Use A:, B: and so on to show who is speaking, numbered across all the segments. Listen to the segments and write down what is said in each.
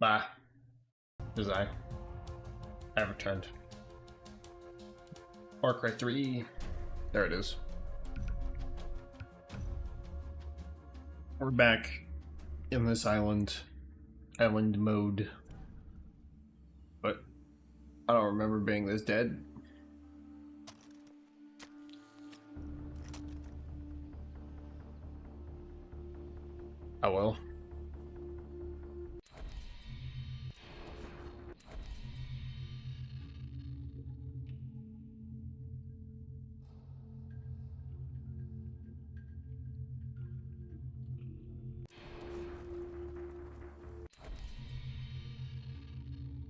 A: Bah, design. I returned. Far Cry 3. There it is. We're back in this island mode. But I don't remember being this dead. Oh well.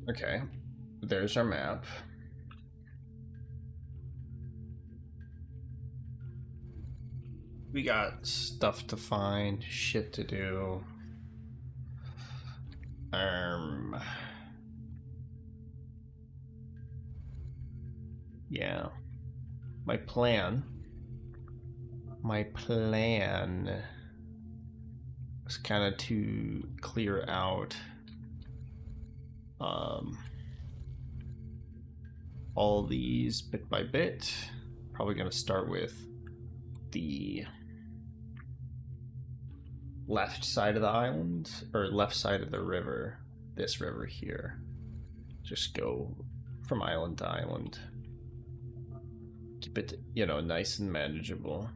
A: Okay, there's our map. We got stuff to find, shit to do. Yeah. My plan was kind of to clear out all these bit by bit. Probably gonna start with the left side of the island, or left side of the river, this river here. Just go from island to island. Keep it, you know, nice and manageable.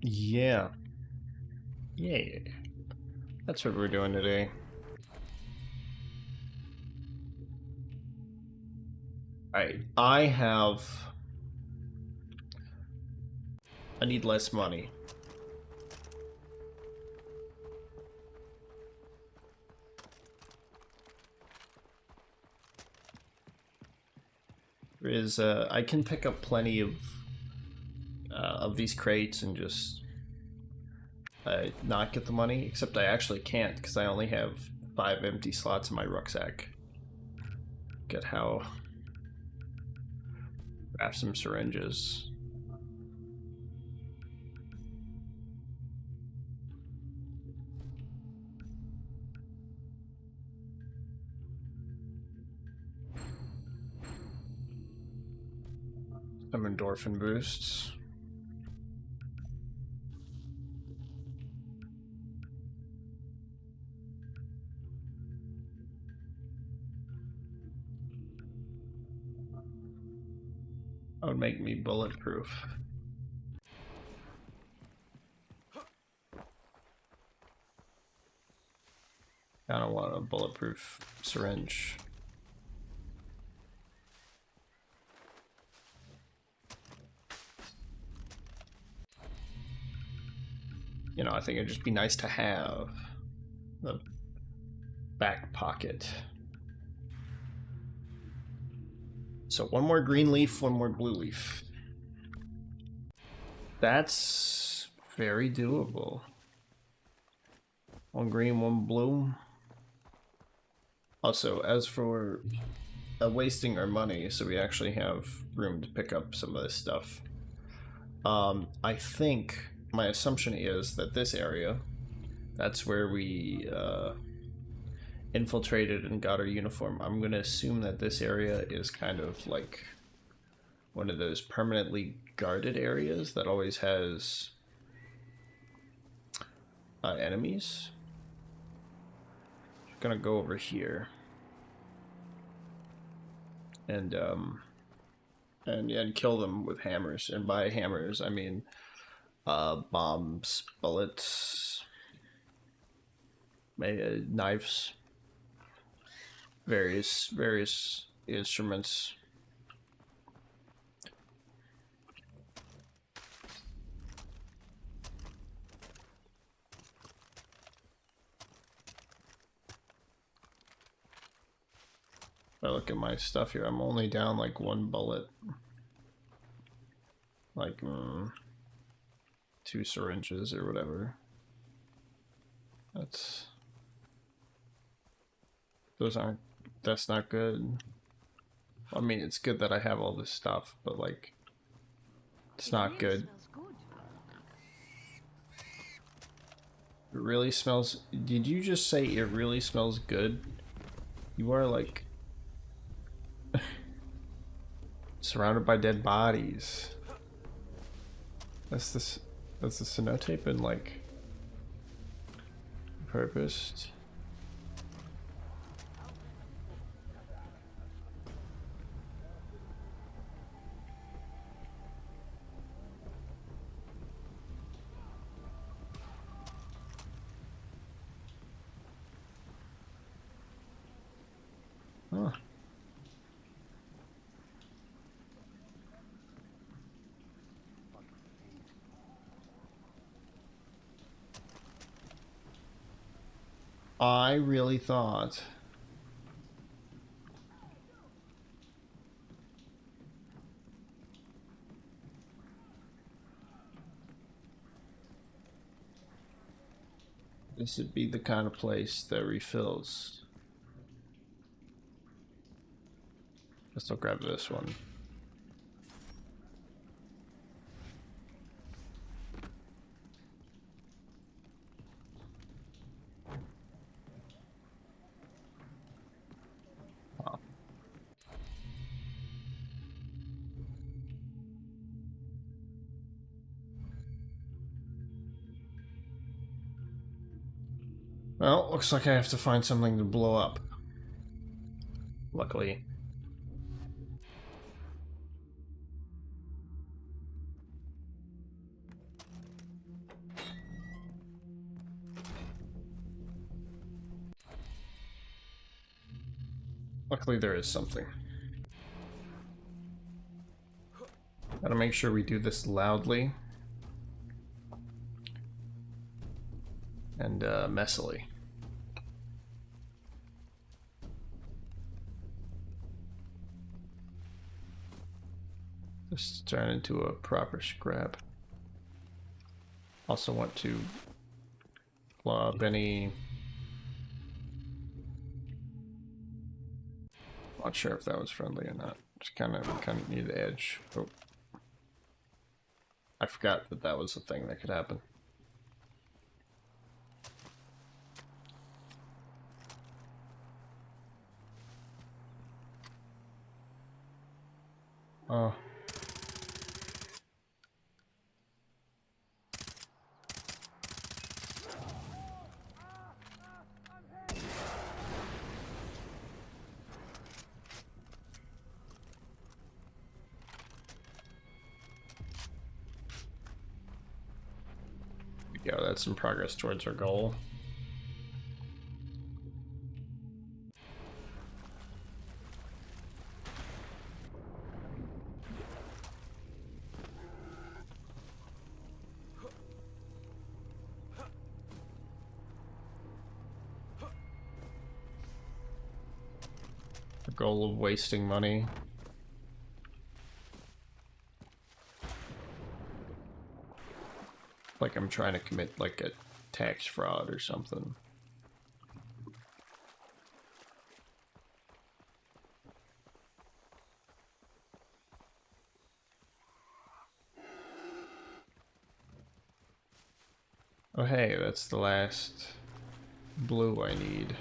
A: Yeah. Yeah. That's what we're doing today. Alright, I need less money. There is, I can pick up plenty of these crates and just not get the money, except I actually can't because I only have 5 empty slots in my rucksack. Get how. Grab some syringes. Some endorphin boosts. That would make me bulletproof. I don't want a bulletproof syringe. You know, I think it'd just be nice to have the back pocket. So one more green leaf, one more blue leaf. That's very doable. One green, one blue. Also, as for wasting our money, so we actually have room to pick up some of this stuff. I think my assumption is that this area, that's where we infiltrated and got our uniform. I'm going to assume that this area is kind of like one of those permanently guarded areas that always has enemies. I'm going to go over here and kill them with hammers. And by hammers, I mean bombs, bullets, knives, various instruments. If I look at my stuff here, I'm only down like 1 bullet. Like 2 syringes or whatever. That's not good. I mean, it's good that I have all this stuff, but like, it's not good. It really smells. Did you just say it really smells good? You are like surrounded by dead bodies. That's this. That's the cenotape and like purposed. Huh. I really thought this would be the kind of place that refills. Guess I'll grab this one. Oh. Well, looks like I have to find something to blow up. Luckily. Luckily there is something. Gotta make sure we do this loudly. And messily. Just turn into a proper scrap. Also want to blow up any... Not sure if that was friendly or not. Just kind of need the edge. Oh. I forgot that that was a thing that could happen. Oh. Yeah, that's some progress towards our goal. The goal of wasting money. Like I'm trying to commit like a tax fraud or something. Oh hey, that's the last blue I need.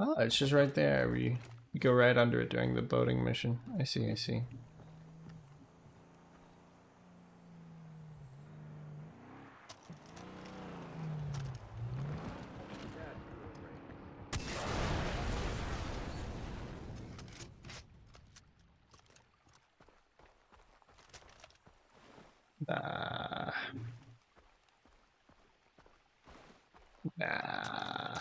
A: Oh, it's just right there. We go right under it during the boating mission. I see, I see. Ah. Nah.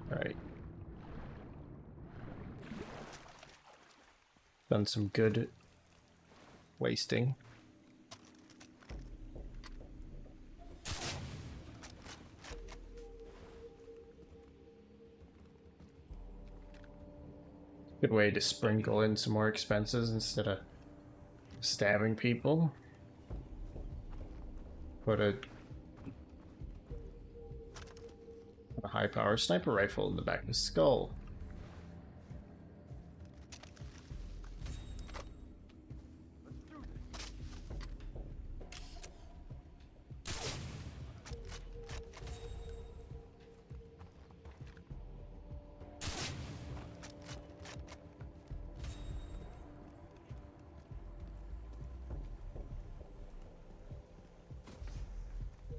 A: Alright. Done some good wasting. Good way to sprinkle in some more expenses instead of stabbing people. Put a high-power sniper rifle in the back of the skull.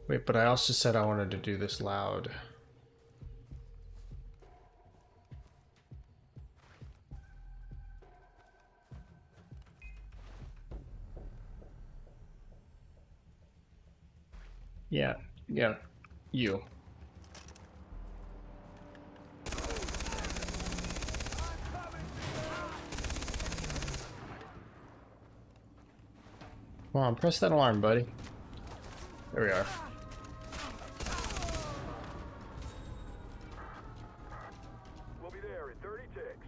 A: Wait, but I also said I wanted to do this loud. Yeah, you. Come on, press that alarm, buddy. There we are.
B: We'll be there in 30 ticks.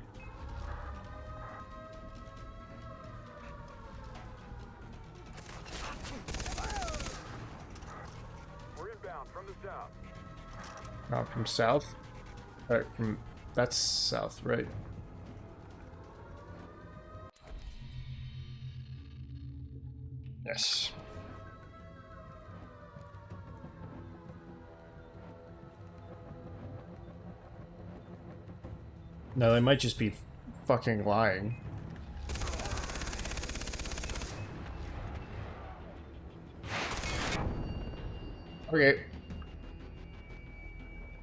B: We're inbound from the south.
A: Not from south? Alright, from... That's south, right? Yes. No, they might just be fucking lying. Okay.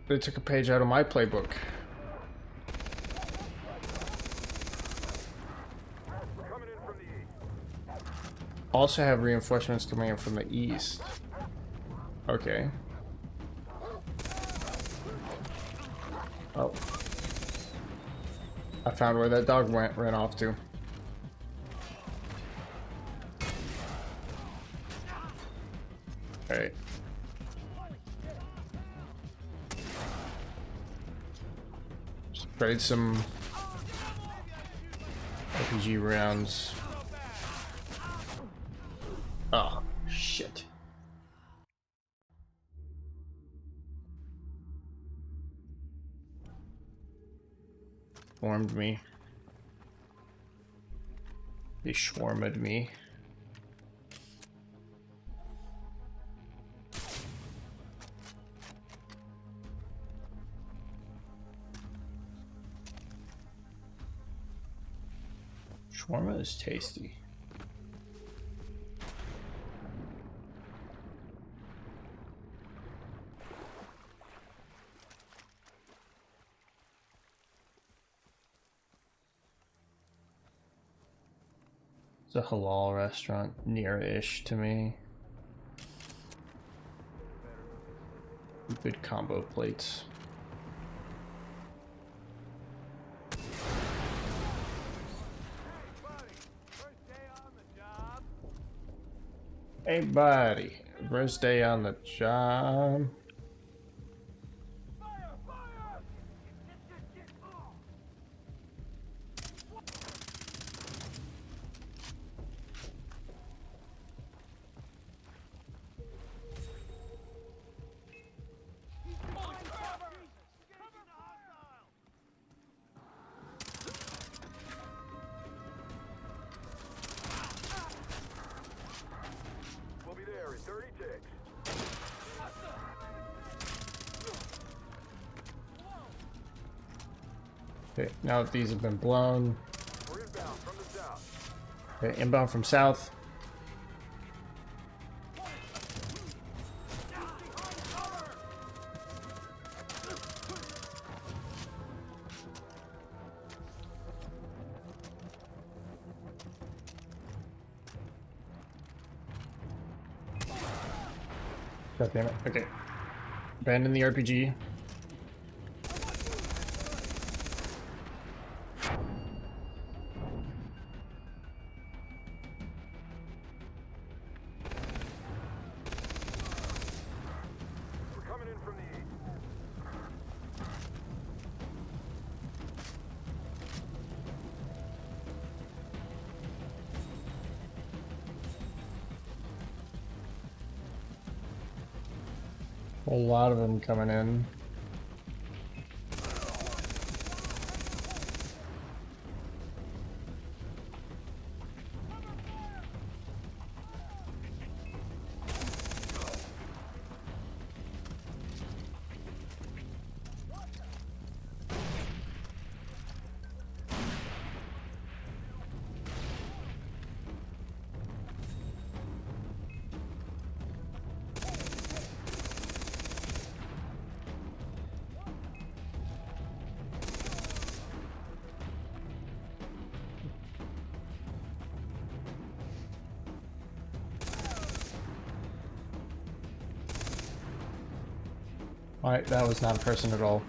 A: They took a page out of my playbook.
B: Coming in from the east.
A: Also have reinforcements coming in from the east. Okay. Oh. I found where that dog ran off to. Alright. Trade some RPG rounds. Oh, shit. Swarmed me. They swarmed me. Shawarma is tasty. It's a halal restaurant near-ish to me. Good combo plates. Hey buddy, first day on the job. Okay, now that these have been blown.
B: We're inbound from the south.
A: Okay, inbound from south. God damn it. Okay. Abandon the RPG.
B: We're coming in from the east.
A: A lot of them coming in. Alright, that was not a person at all.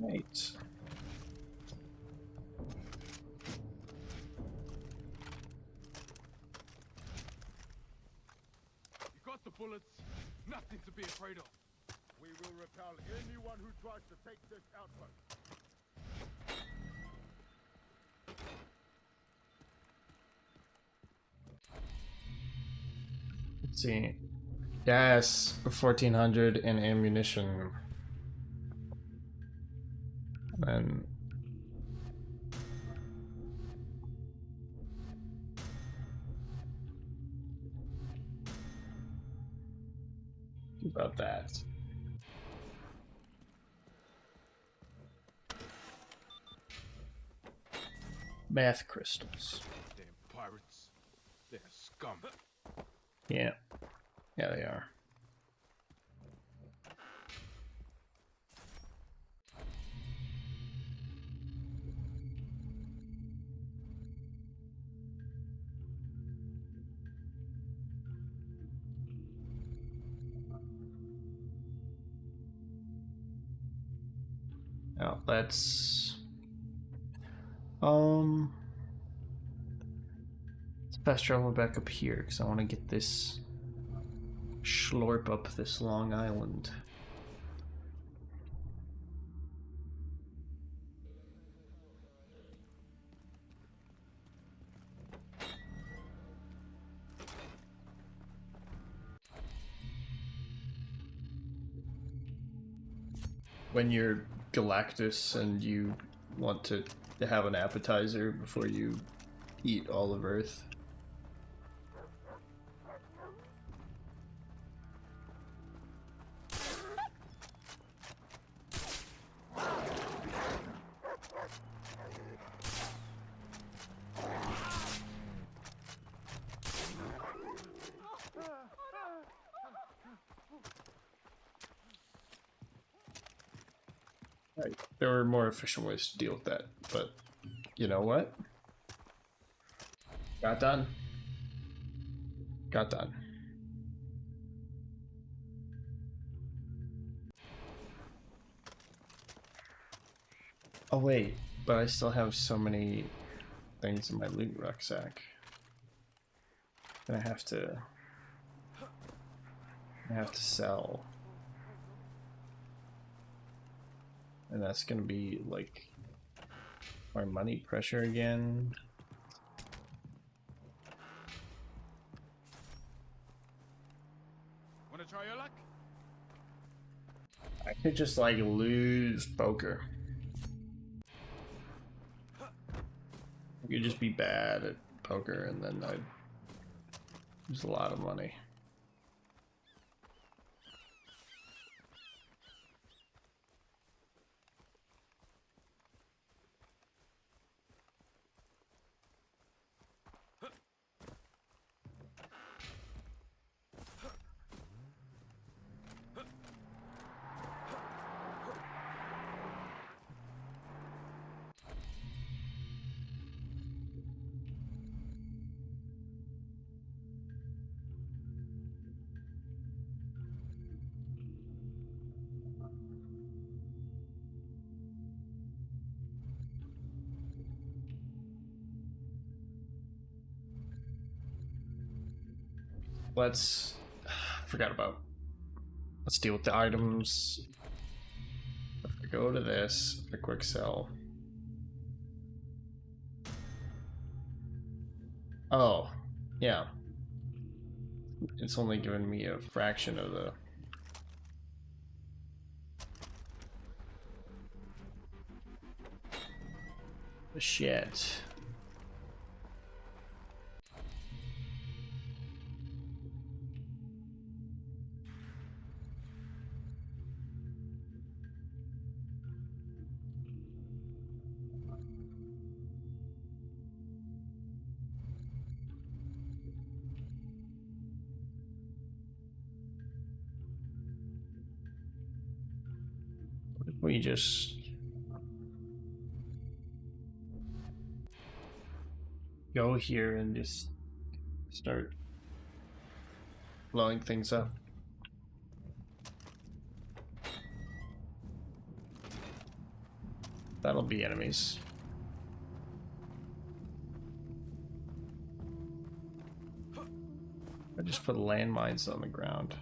A: Right.
C: You got the bullets. Nothing to be afraid of.
B: We will repel anyone who tries to take this outpost.
A: Let's see. Gas, 1400 and ammunition. And about that. Math crystals.
C: Damn pirates. They're scum.
A: Yeah. Yeah, they are. Now let's fast travel back up here because I want to get this schlorp up this Long Island. When you're Galactus and you want to have an appetizer before you eat all of Earth. Right. There were more efficient ways to deal with that, but you know what? Got done. Got done. Oh wait, but I still have so many things in my loot rucksack. And I have to sell. And that's gonna be like my money pressure again.
C: Wanna try your luck?
A: I could just like lose poker. I could just be bad at poker and then I'd lose a lot of money. Let's forgot about. Let's deal with the items. If I go to this, the quick sell. Oh, yeah. It's only giving me a fraction of the. Shit. What if we just go here and just start blowing things up? That'll be enemies. I just put landmines on the ground.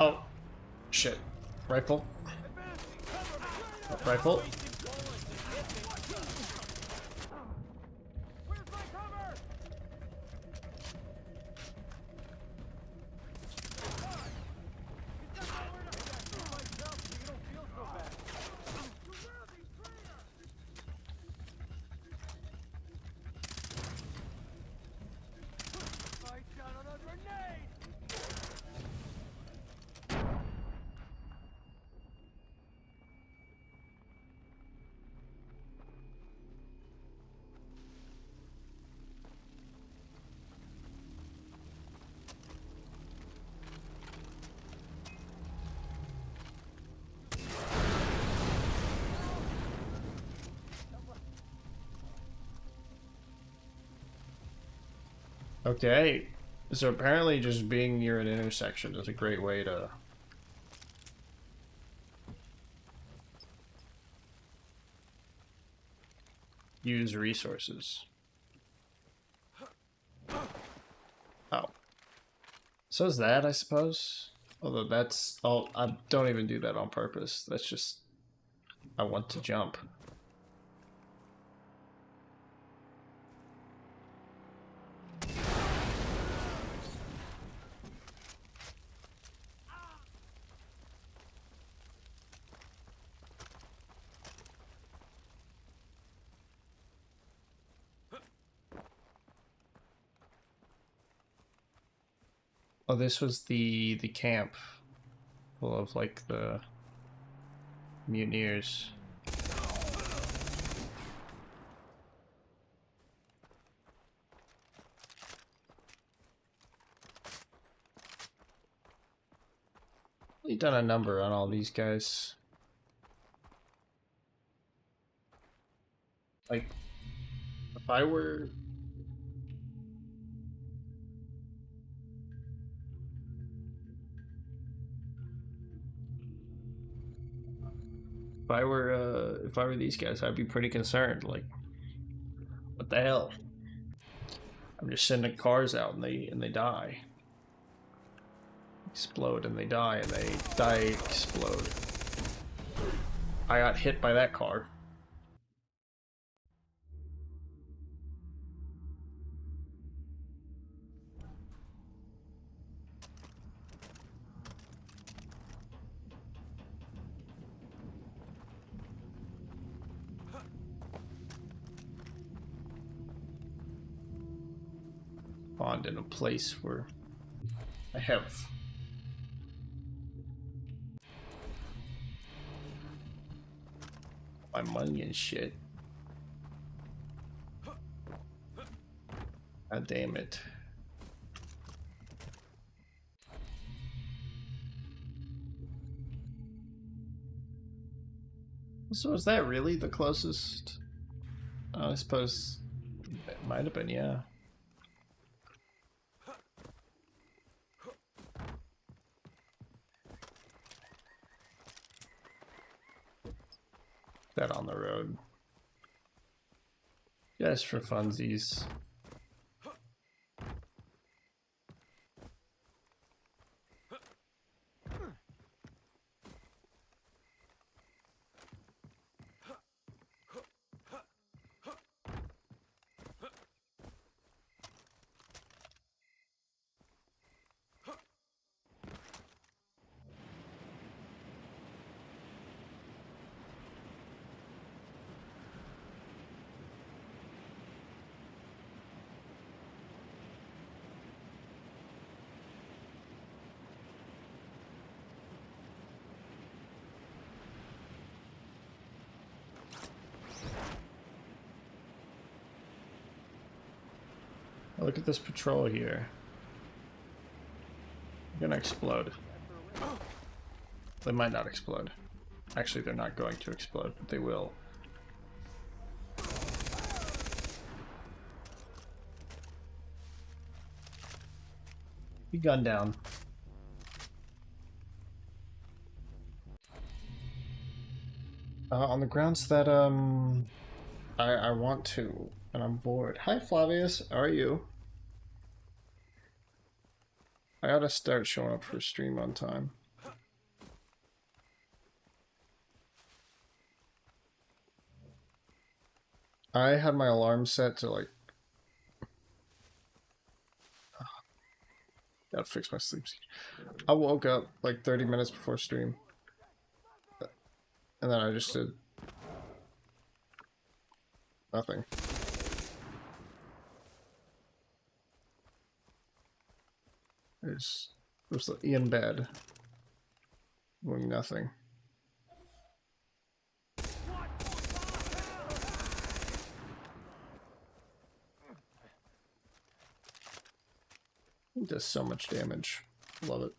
A: Oh, shit. Rifle. Rifle.
B: Where's my cover? He's got nowhere to hide myself so you don't feel so bad. You will be traitor! I shot on a grenade!
A: Okay. So apparently just being near an intersection is a great way to use resources. Oh. So is that, I suppose? Although that's... Oh, I don't even do that on purpose. That's just... I want to jump. Oh, this was the camp full of like the mutineers. We've done a number on all these guys. Like, if I were... If I were these guys, I'd be pretty concerned. Like, what the hell? I'm just sending cars out and they die. Explode and they die and they die explode. I got hit by that car. spawned in a place where I have my money and shit. God damn it. So is that really the closest? I suppose it might have been, yeah. That on the road. Just for funsies. Look at this patrol here. They're gonna explode. They might not explode. Actually, they're not going to explode, but they will. Be gunned down. On the grounds that I want to, and I'm bored. Hi Flavius, how are you? I ought to start showing up for stream on time. I had my alarm set to like... Gotta fix my sleep. I woke up like 30 minutes before stream. And then I just did nothing. I was in bed doing nothing. It does so much damage. Love it.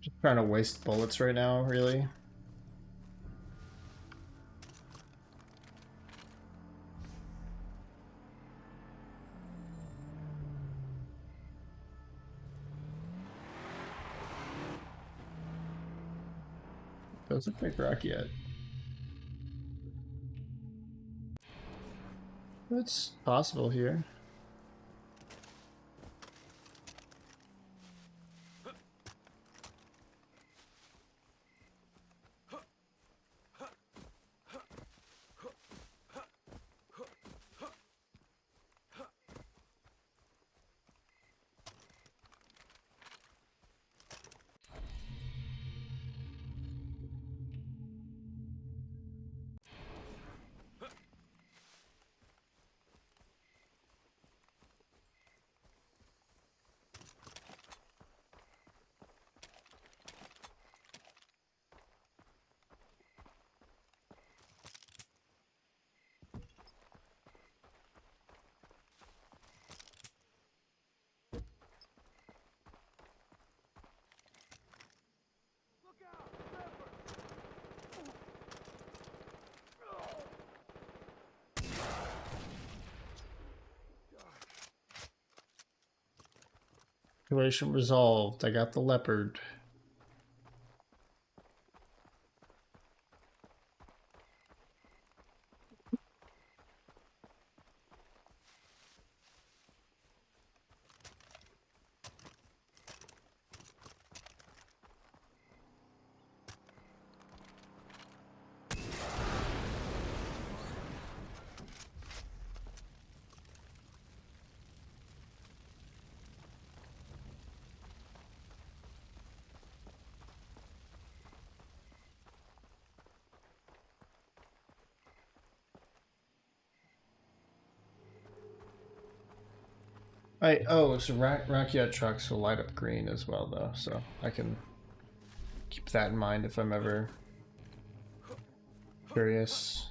A: Just trying to waste bullets right now, really. Doesn't look like rock yet. It's possible here. Situation resolved. I got the leopard. So Rakiat trucks will light up green as well, though, so I can keep that in mind if I'm ever curious.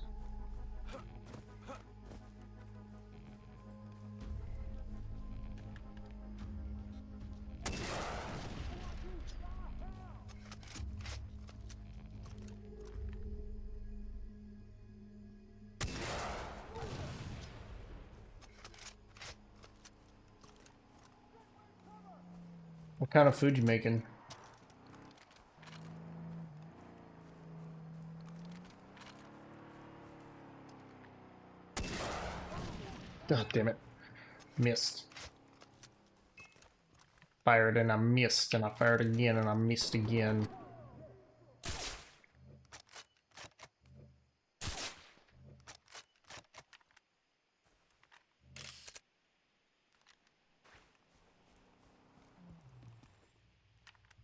A: What kind of food you making? God damn it. Missed. Fired and I missed, and I fired again and I missed again.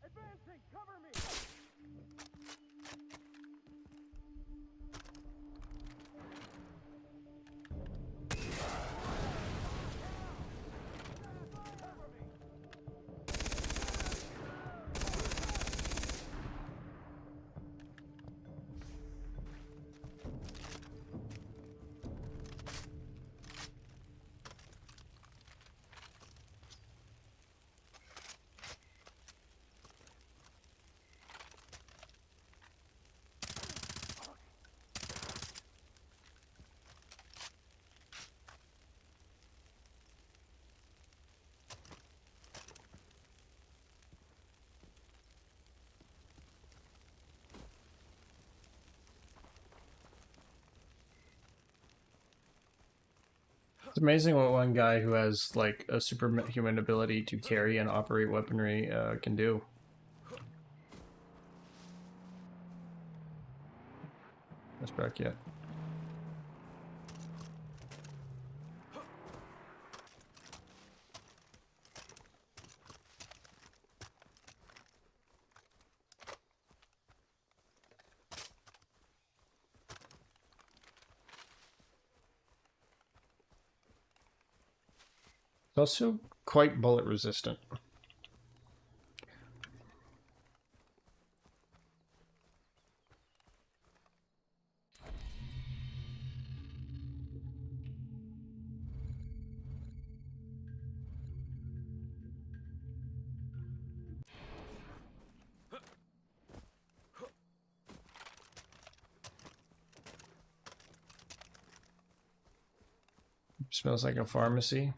B: Advancing, cover me!
A: It's amazing what one guy who has like a superhuman ability to carry and operate weaponry can do. That's back yet. It's also quite bullet resistant. Smells like a pharmacy.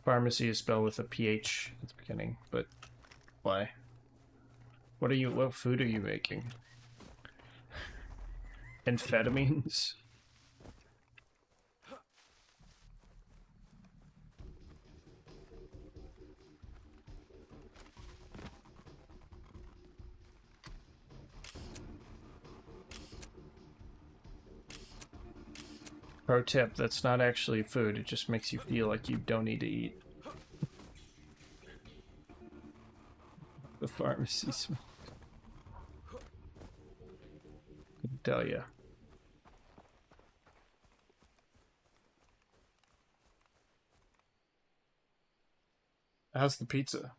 A: Pharmacy is spelled with a PH at the beginning, but why? What food are you making? Amphetamines? Pro tip, that's not actually food, it just makes you feel like you don't need to eat. The pharmacy smell. I can tell ya. How's the pizza?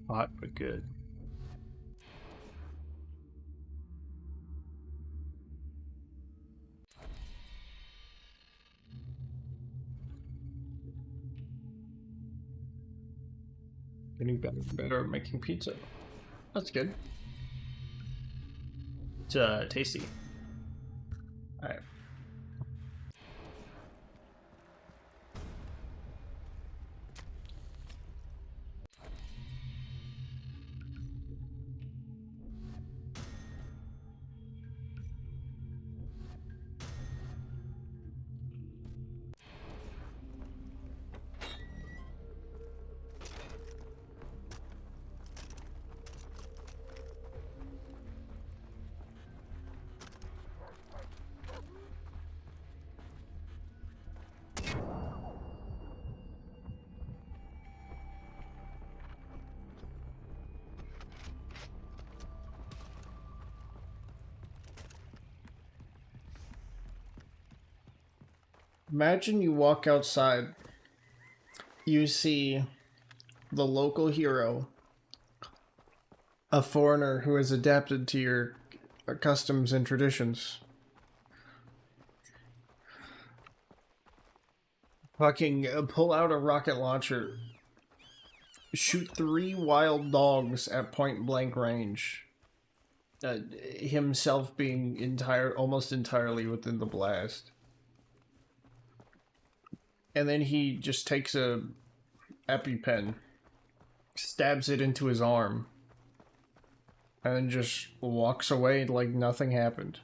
A: Hot but good. Getting better and better at making pizza. That's good. It's tasty. Alright. Imagine you walk outside, you see the local hero, a foreigner who has adapted to your customs and traditions. Fucking pull out a rocket launcher, shoot 3 wild dogs at point blank range. Himself being almost entirely within the blast. And then he just takes a EpiPen, stabs it into his arm, and then just walks away like nothing happened.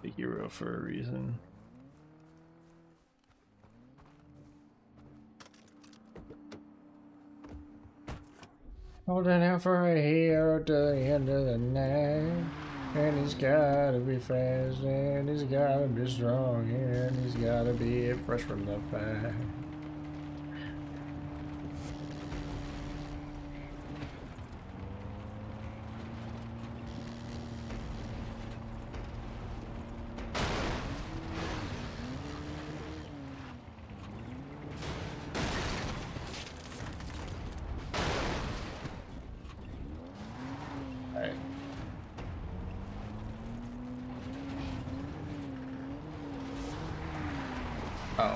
A: The hero for a reason. Holding out for a hero to the end of the night. And he's gotta be fast, and he's gotta be strong, and he's gotta be fresh from the fight. Oh.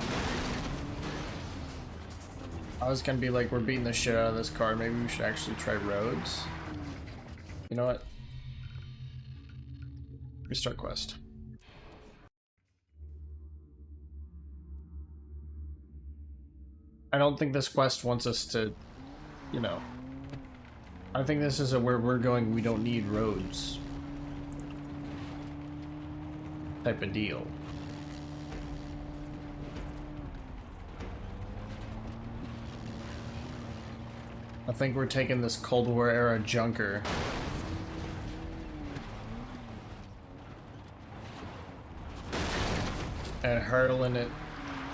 A: I was gonna be like, we're beating the shit out of this car. Maybe we should actually try roads. You know what? Restart quest. I don't think this quest wants us to, you know. I think this is a where we're going, we don't need roads type of deal. I think we're taking this Cold War era junker and hurtling it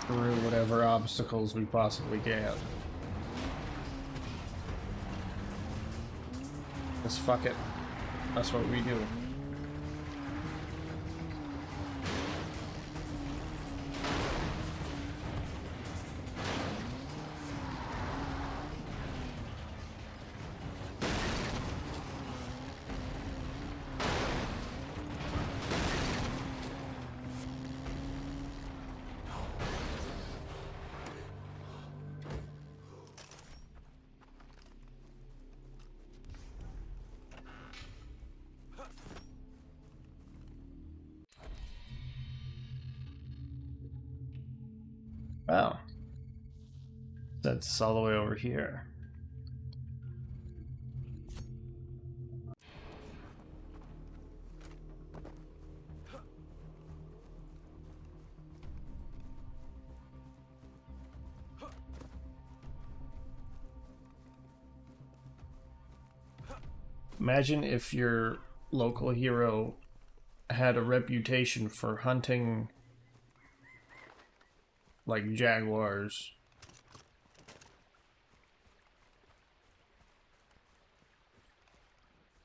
A: through whatever obstacles we possibly can. Just fuck it. That's what we do. Wow. That's all the way over here. Imagine if your local hero had a reputation for hunting like jaguars.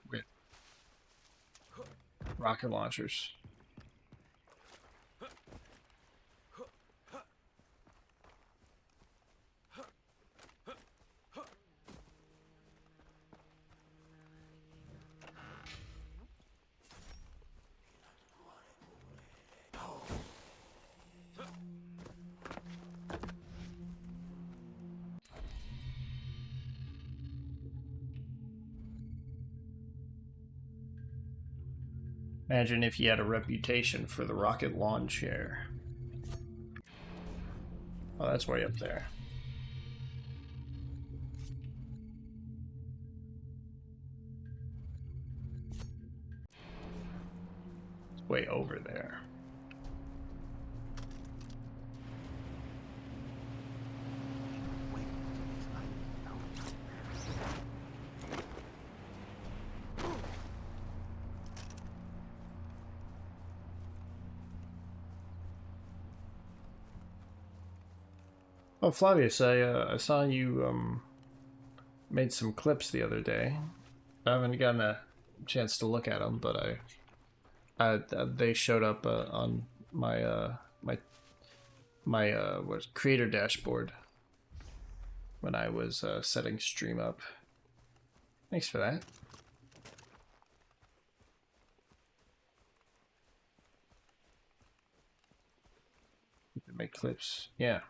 A: With rocket launchers. Imagine if he had a reputation for the rocket lawn chair. Oh, that's way up there. It's way over there. Oh, Flavius, I saw you made some clips the other day. I haven't gotten a chance to look at them, but they showed up on my what creator dashboard when I was setting stream up. Thanks for that. Make clips, yeah.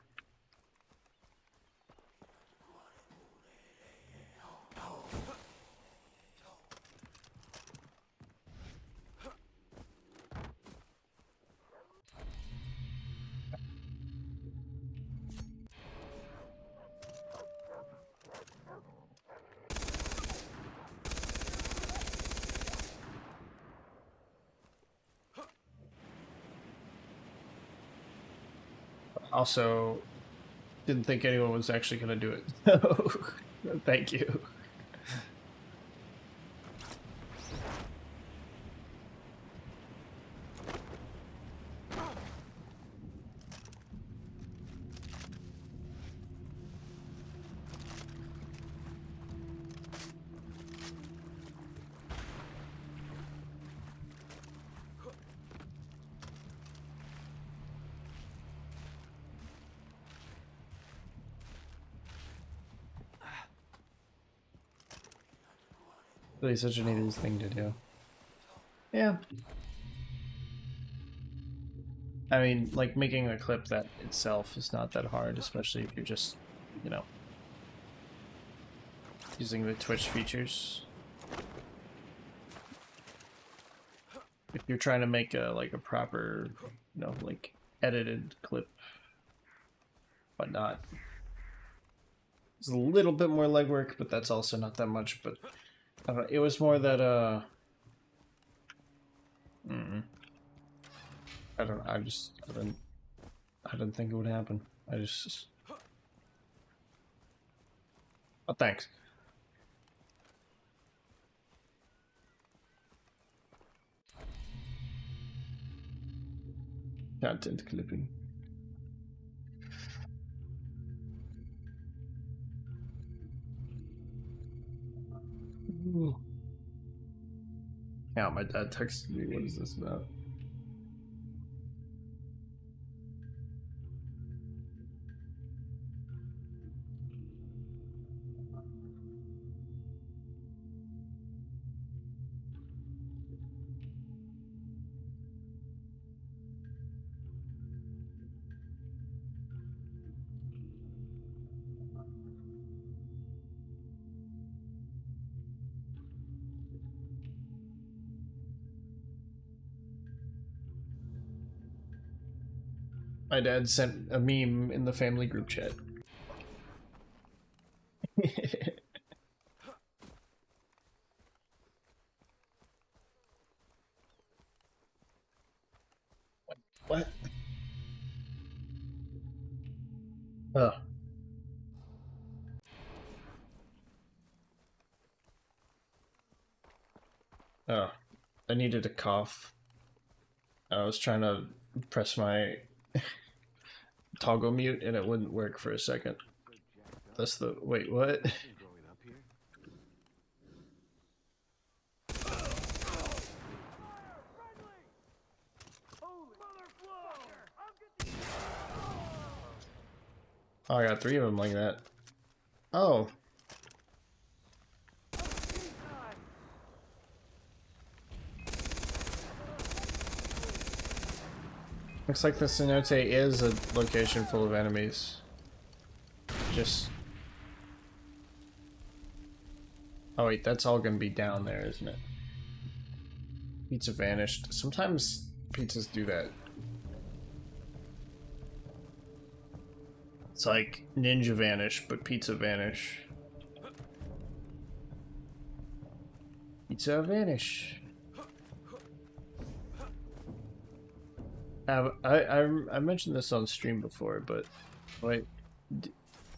A: Also, didn't think anyone was actually going to do it. So, thank you. Really such an easy thing to do. Yeah. I mean, like, making a clip that itself is not that hard, especially if you're just, you know, using the Twitch features. If you're trying to make a, like, a proper, you know, like, edited clip, whatnot. It's a little bit more legwork, but that's also not that much, but I don't know, it was more that, I don't know, I didn't think it would happen. I just... Oh, thanks. Content clipping. Ooh. Yeah, my dad texted me, what is this about? My dad sent a meme in the family group chat. What? Oh. Oh. I needed a cough. I was trying to press my toggle mute and it wouldn't work for a second. That's the... Wait, what? Oh, I got 3 of them like that. Oh. Looks like the cenote is a location full of enemies. Just... Oh wait, that's all gonna be down there, isn't it? Pizza vanished. Sometimes pizzas do that. It's like ninja vanish, but pizza vanish. Pizza vanish. I mentioned this on stream before, but like,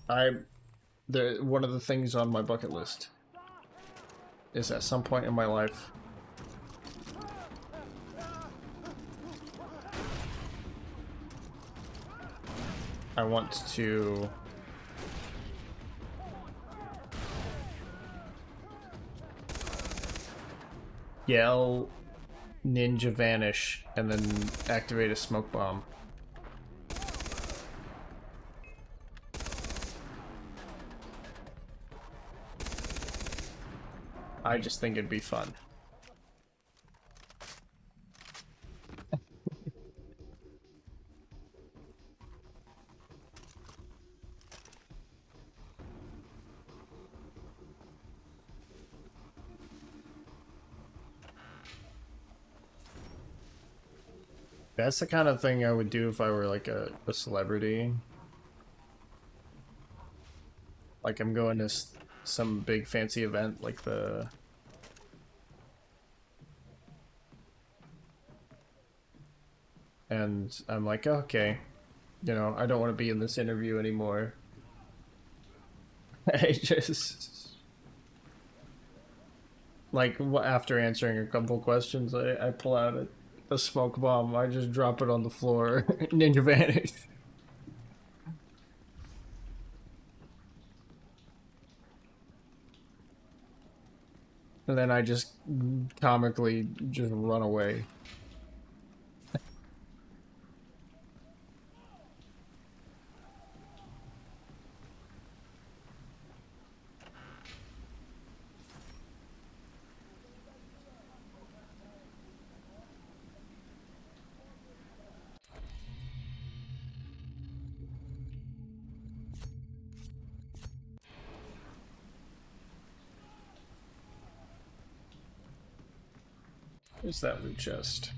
A: one of the things on my bucket list is at some point in my life I want to yell, ninja vanish, and then activate a smoke bomb. I just think it'd be fun. That's the kind of thing I would do if I were like a celebrity. Like I'm going to some big fancy event like the... And I'm like, okay, you know, I don't want to be in this interview anymore. I just... Like, after answering a couple questions, I pull out a smoke bomb. I just drop it on the floor. Ninja vanish. And then I just comically just run away. Where's that loot chest?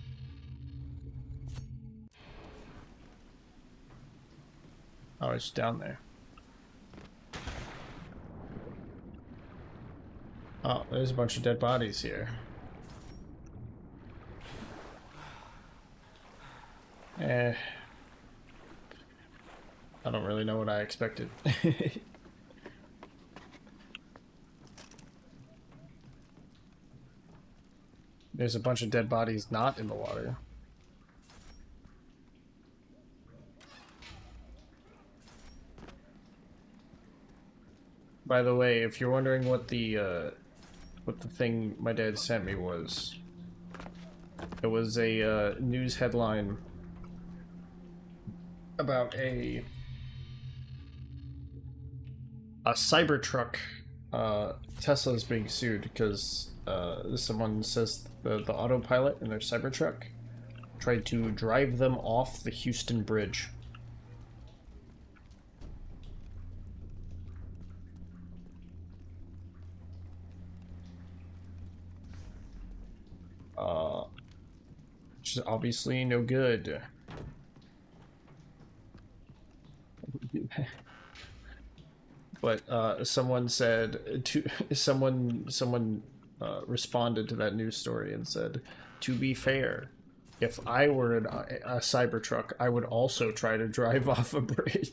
A: Oh, it's down there. Oh, there's a bunch of dead bodies here. Eh. I don't really know what I expected. There's a bunch of dead bodies not in the water. By the way, if you're wondering what the thing my dad sent me was, it was a news headline about a Cybertruck. Tesla's being sued because someone says the autopilot in their Cybertruck tried to drive them off the Houston Bridge. Which is obviously no good. But someone said someone responded to that news story and said, to be fair, if I were a Cybertruck, I would also try to drive off a bridge.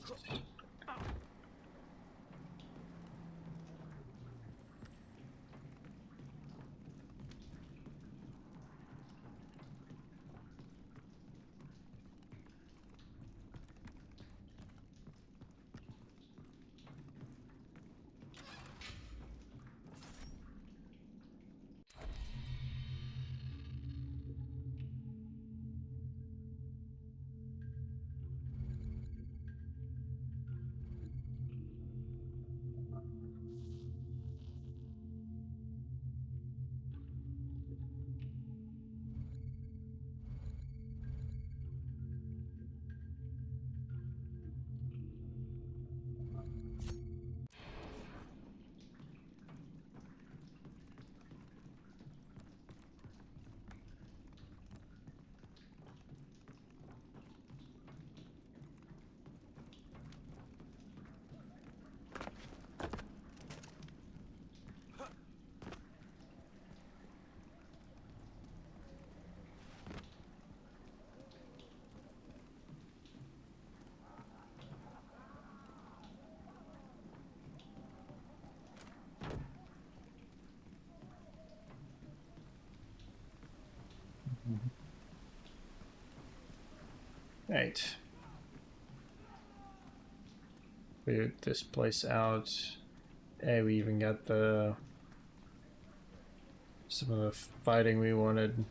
A: Right. Cleared this place out. Hey, we even got the some of the fighting we wanted.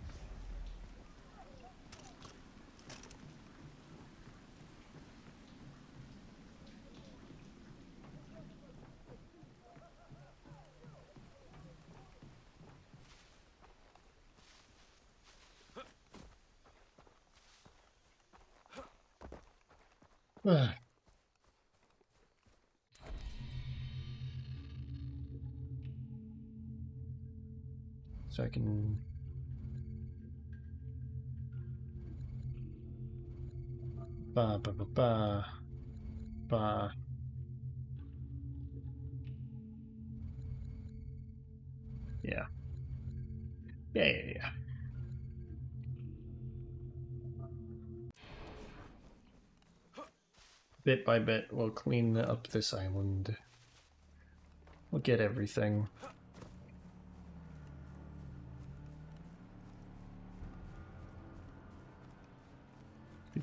A: So I can... Ba ba ba ba ba. Yeah. Yeah. Bit by bit, we'll clean up this island. We'll get everything.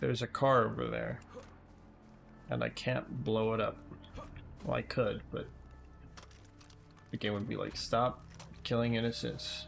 A: There's a car over there. And I can't blow it up. Well, I could, but the game would be like, stop killing innocents.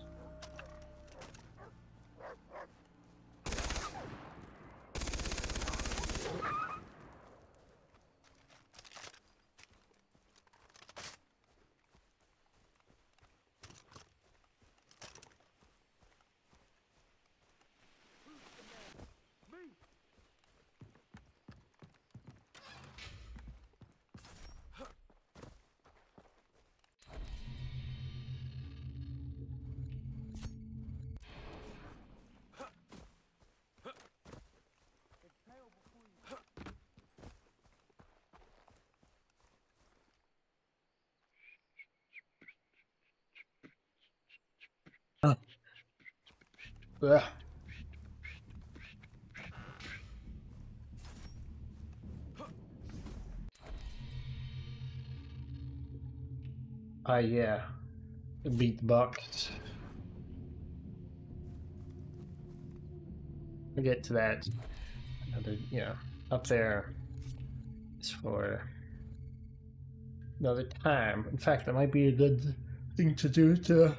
A: Ugh. Yeah. Beat the box. We'll get to that another, up there is for another time. In fact, that might be a good thing to do to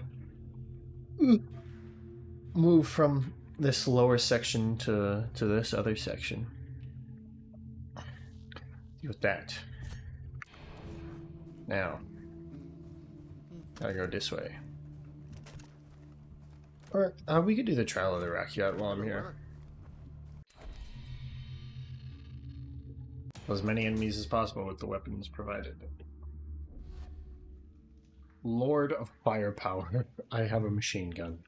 A: move from this lower section to this other section. Deal with that. Now, gotta go this way. Or we could do the trial of the Rakyat while I'm here. As many enemies as possible with the weapons provided. Lord of Firepower. I have a machine gun.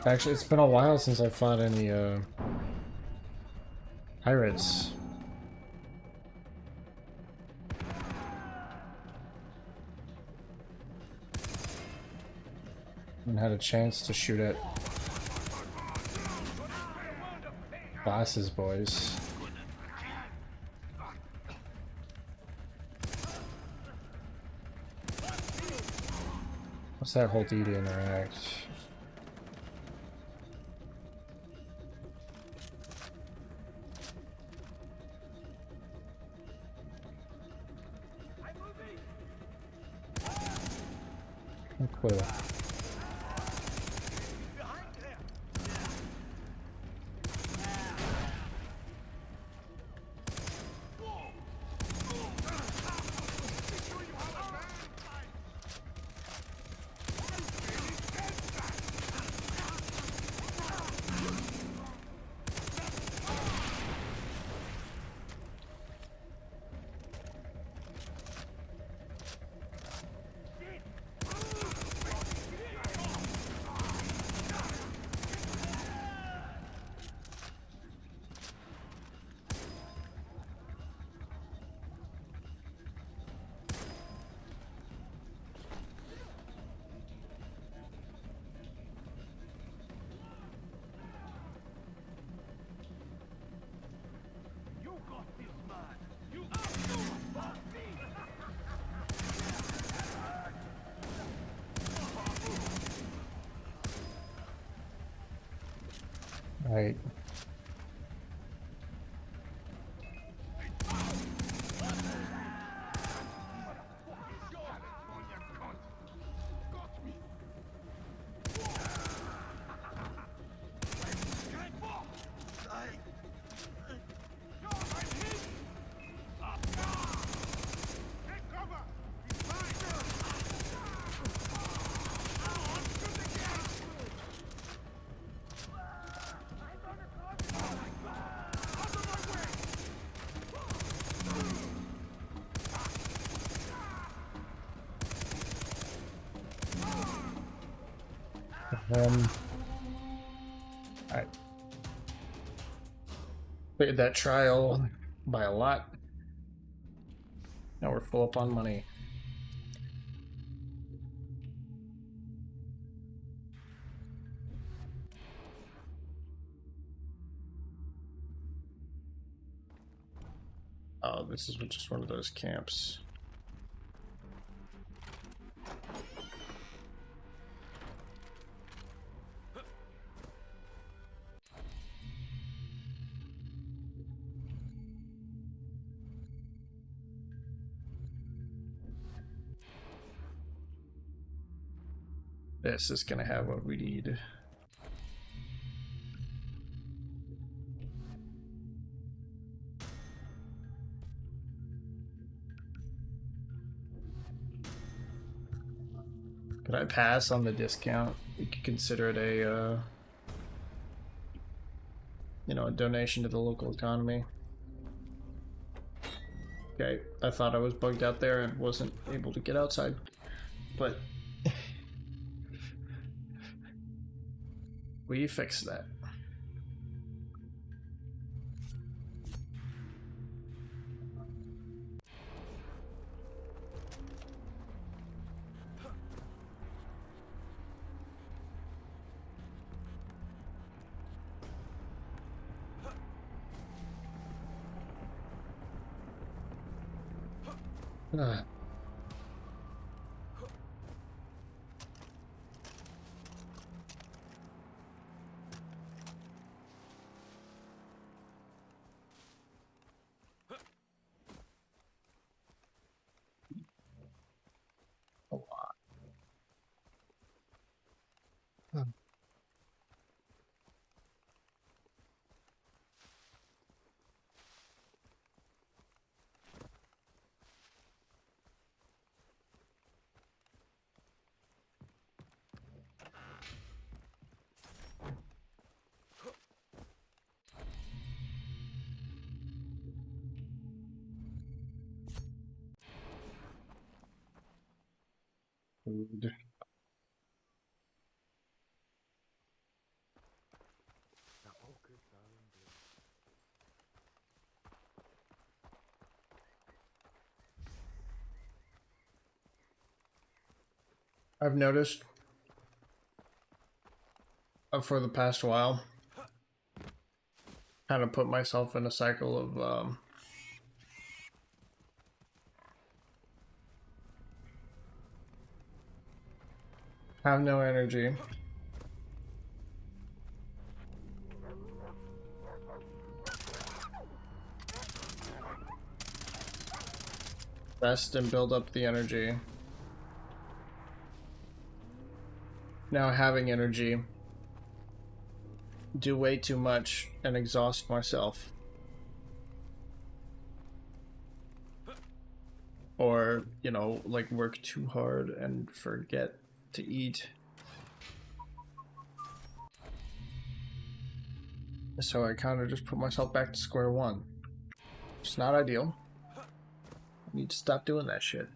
A: Actually, it's been a while since I fought any pirates. And had a chance to shoot at bosses, boys. What's that whole D to interact? No clue.
D: Right. Alright. Cleared that trial by a lot. Now we're full up on money. Oh, this is just one of those camps. This is gonna have what we need. Could I pass on the discount? We could consider it a, you know, a donation to the local economy. Okay, I thought I was bugged out there and wasn't able to get outside, but we fixed that. Ah. A lot. Food. I've noticed for the past while, kind of put myself in a cycle of have no energy. Rest and build up the energy. Now having energy, do way too much and exhaust myself. Or, you know, like work too hard and forget to eat. So I kind of just put myself back to square one. It's not ideal. I need to stop doing that shit.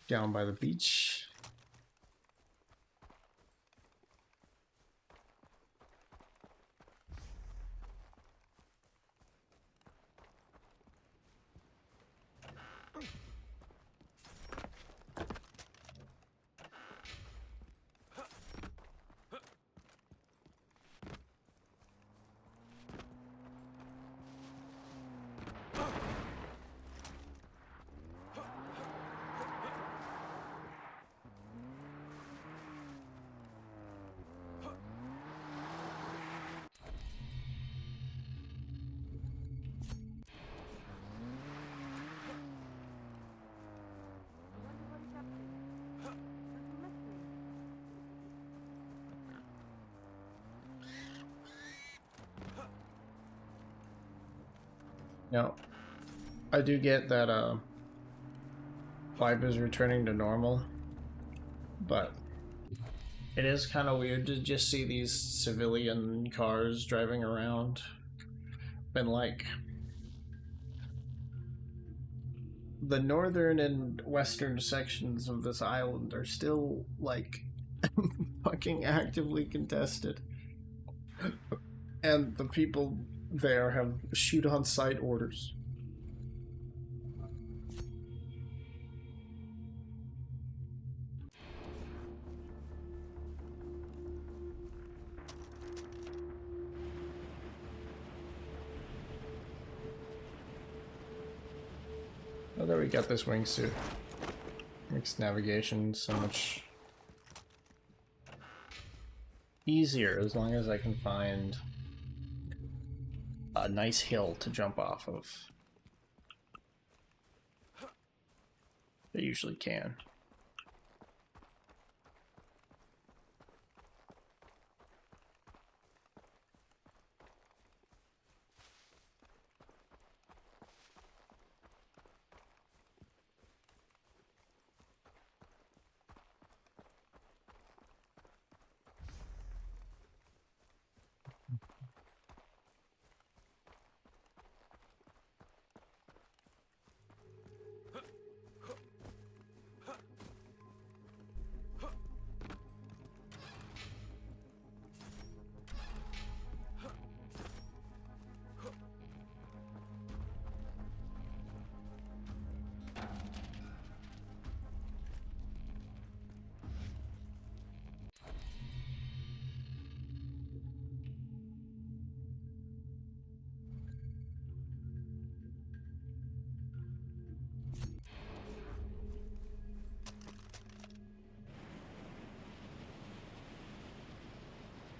D: down by the beach. Now, I do get that vibe is returning to normal, but it is kind of weird to just see these civilian cars driving around. And like, the northern and western sections of this island are still like fucking actively contested. And the people there have shoot on sight orders. Oh, there we got this wingsuit. Makes navigation so much easier as long as I can find a nice hill to jump off of. I usually can.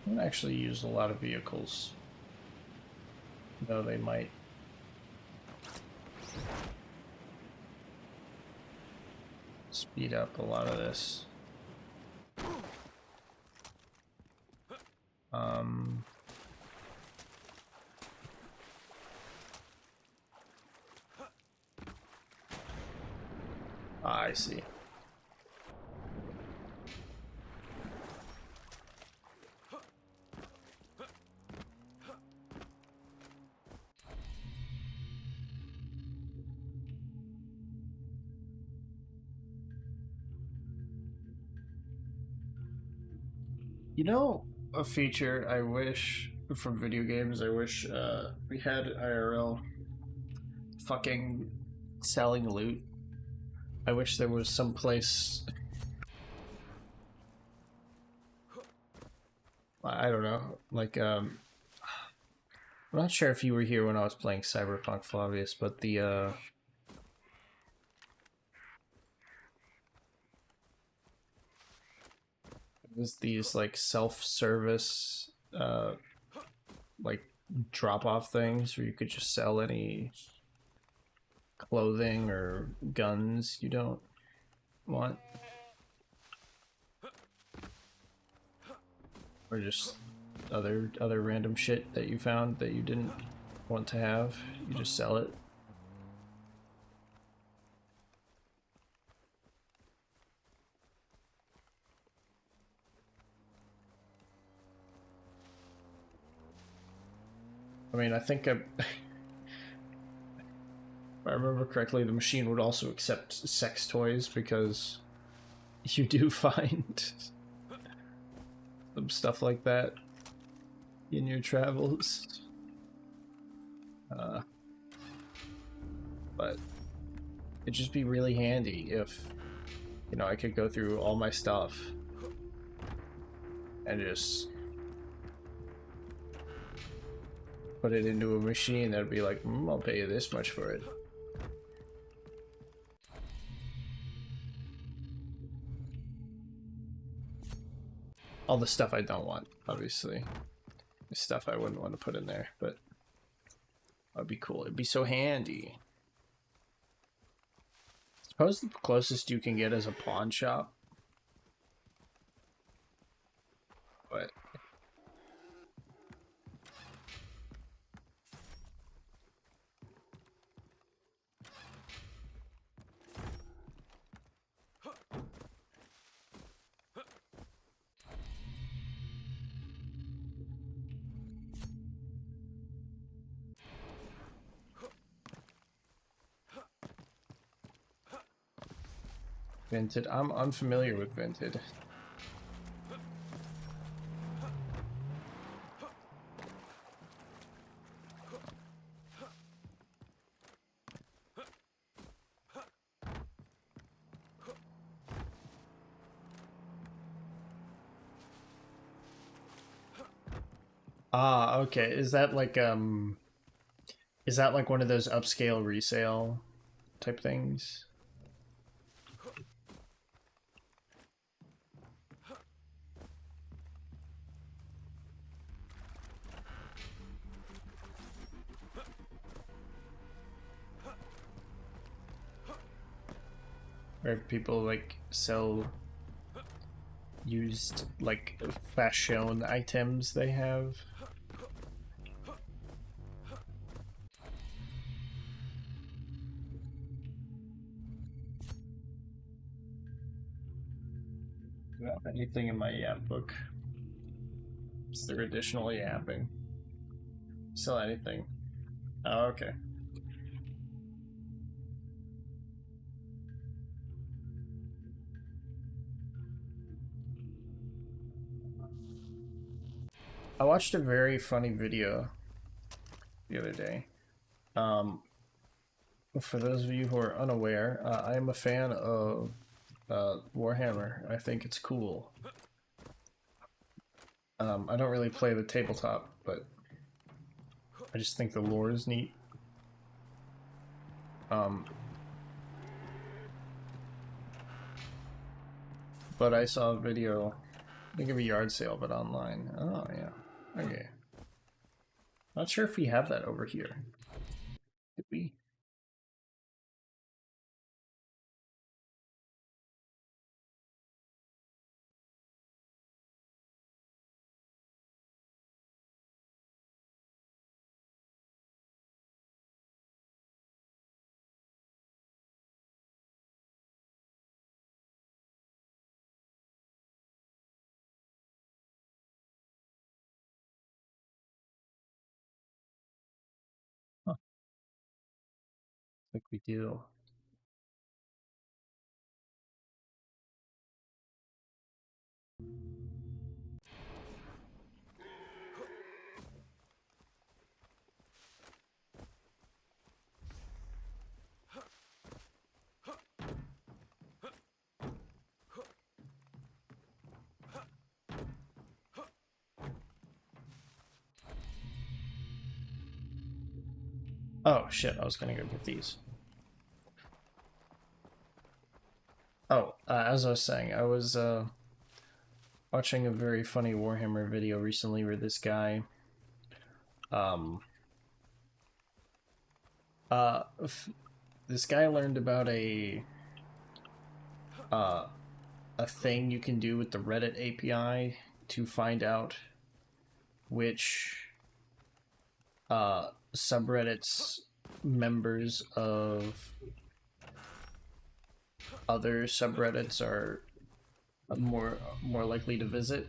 D: I don't actually use a lot of vehicles, though they might. Speed up a lot of this. I see. You know, a feature I wish from video games, I wish we had IRL fucking selling loot. I wish there was some place. I don't know, like I'm not sure if you were here when I was playing Cyberpunk, Flavius, but the was these like self-service like drop-off things where you could just sell any clothing or guns you don't want, or just other random shit that you found that you didn't want to have. You just sell it. I mean, I think if I remember correctly, the machine would also accept sex toys because you do find some stuff like that in your travels. But it'd just be really handy if, you know, I could go through all my stuff and just put it into a machine that'd be like, I'll pay you this much for it. All the stuff I don't want, obviously. The stuff I wouldn't want to put in there, but that'd be cool. It'd be so handy. Suppose the closest you can get is a pawn shop. But Vinted. I'm unfamiliar with Vinted. Ah, okay. Is that like one of those upscale resale type things? Where people like sell used like fashion items they have. Do I have anything in my yap book? Is there additional yapping? Sell anything. Oh, okay. I watched a very funny video the other day. For those of you who are unaware, I am a fan of Warhammer. I think it's cool. I don't really play the tabletop, but I just think the lore is neat. But I saw a video, I think of a yard sale, but online. Oh, yeah. Okay. Not sure if we have that over here. Did we? Huh. I think we do. Oh shit, I was gonna go get these. Oh, as I was saying, I was watching a very funny Warhammer video recently where this guy this guy learned about a thing you can do with the Reddit API to find out which subreddits members of other subreddits are more likely to visit.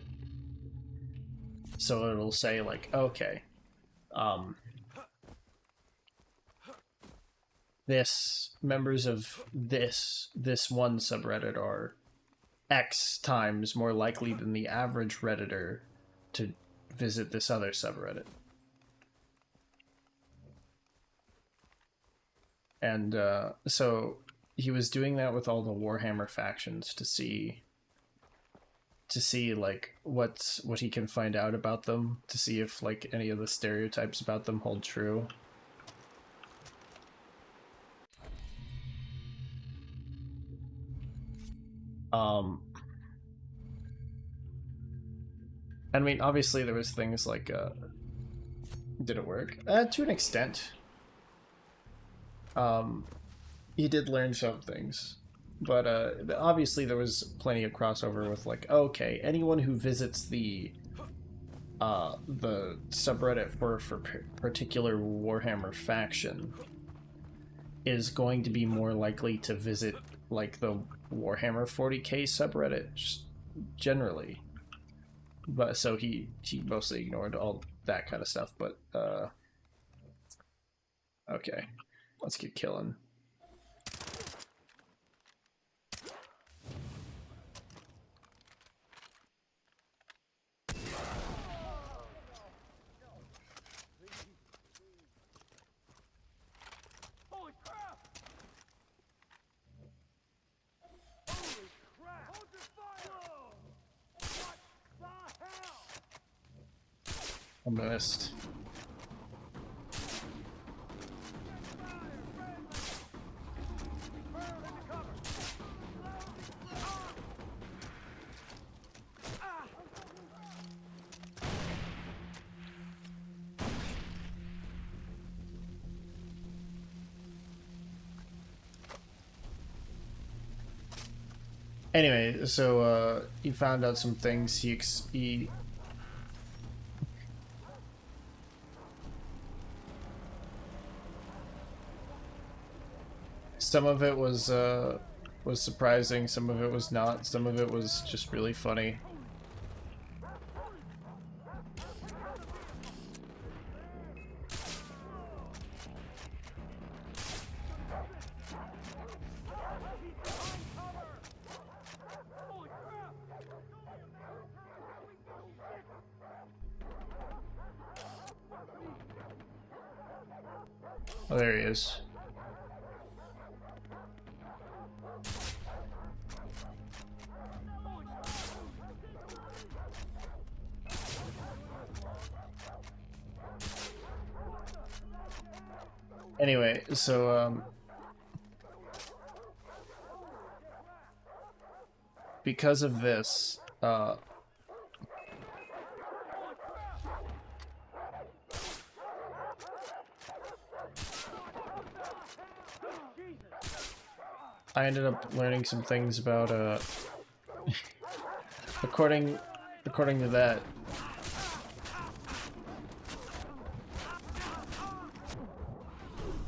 D: So it'll say like, okay, this members of this one subreddit are X times more likely than the average Redditor to visit this other subreddit. And so he was doing that with all the Warhammer factions to see like what he can find out about them, to see if like any of the stereotypes about them hold true. I mean, obviously there was things like did it work? To an extent. He did learn some things. But obviously there was plenty of crossover with like, okay, anyone who visits the subreddit for particular Warhammer faction is going to be more likely to visit like the Warhammer 40k subreddit just generally. But so he mostly ignored all that kind of stuff, but okay. Let's get killing.
B: Holy crap! Holy crap! Hold your fire! What the hell?
D: I missed. Anyway, so he found out some things. He some of it was surprising, some of it was not, some of it was just really funny. Oh, there he is. Anyway, so because of this, I ended up learning some things about according to that,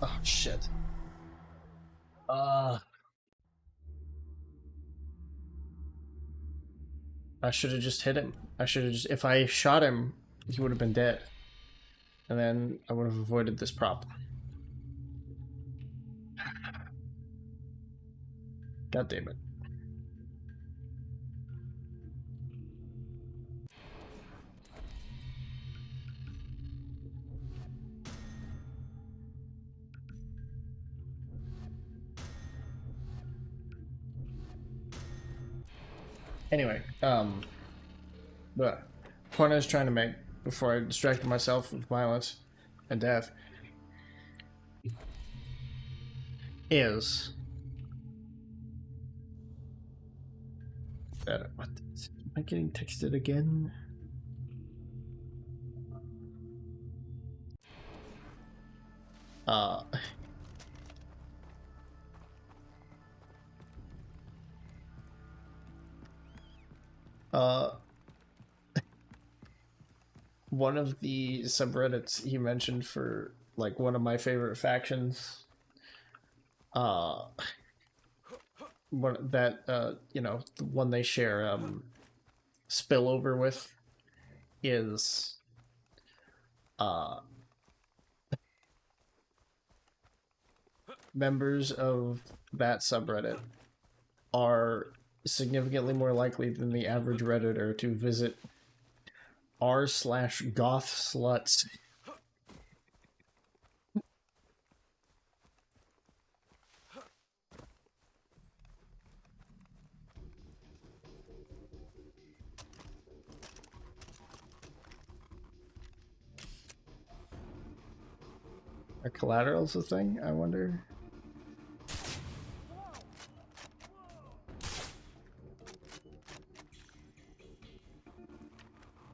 D: oh shit, I should have just hit him. I should have just, if I shot him, he would have been dead, and then I would have avoided this problem. God damn it. Anyway, the point I was trying to make before I distracted myself with violence and death is that, what, am I getting texted again? One of the subreddits he mentioned for like one of my favorite factions, one that you know, the one they share spillover with is members of that subreddit are significantly more likely than the average Redditor to visit r/goth sluts. Are collaterals a thing? I wonder.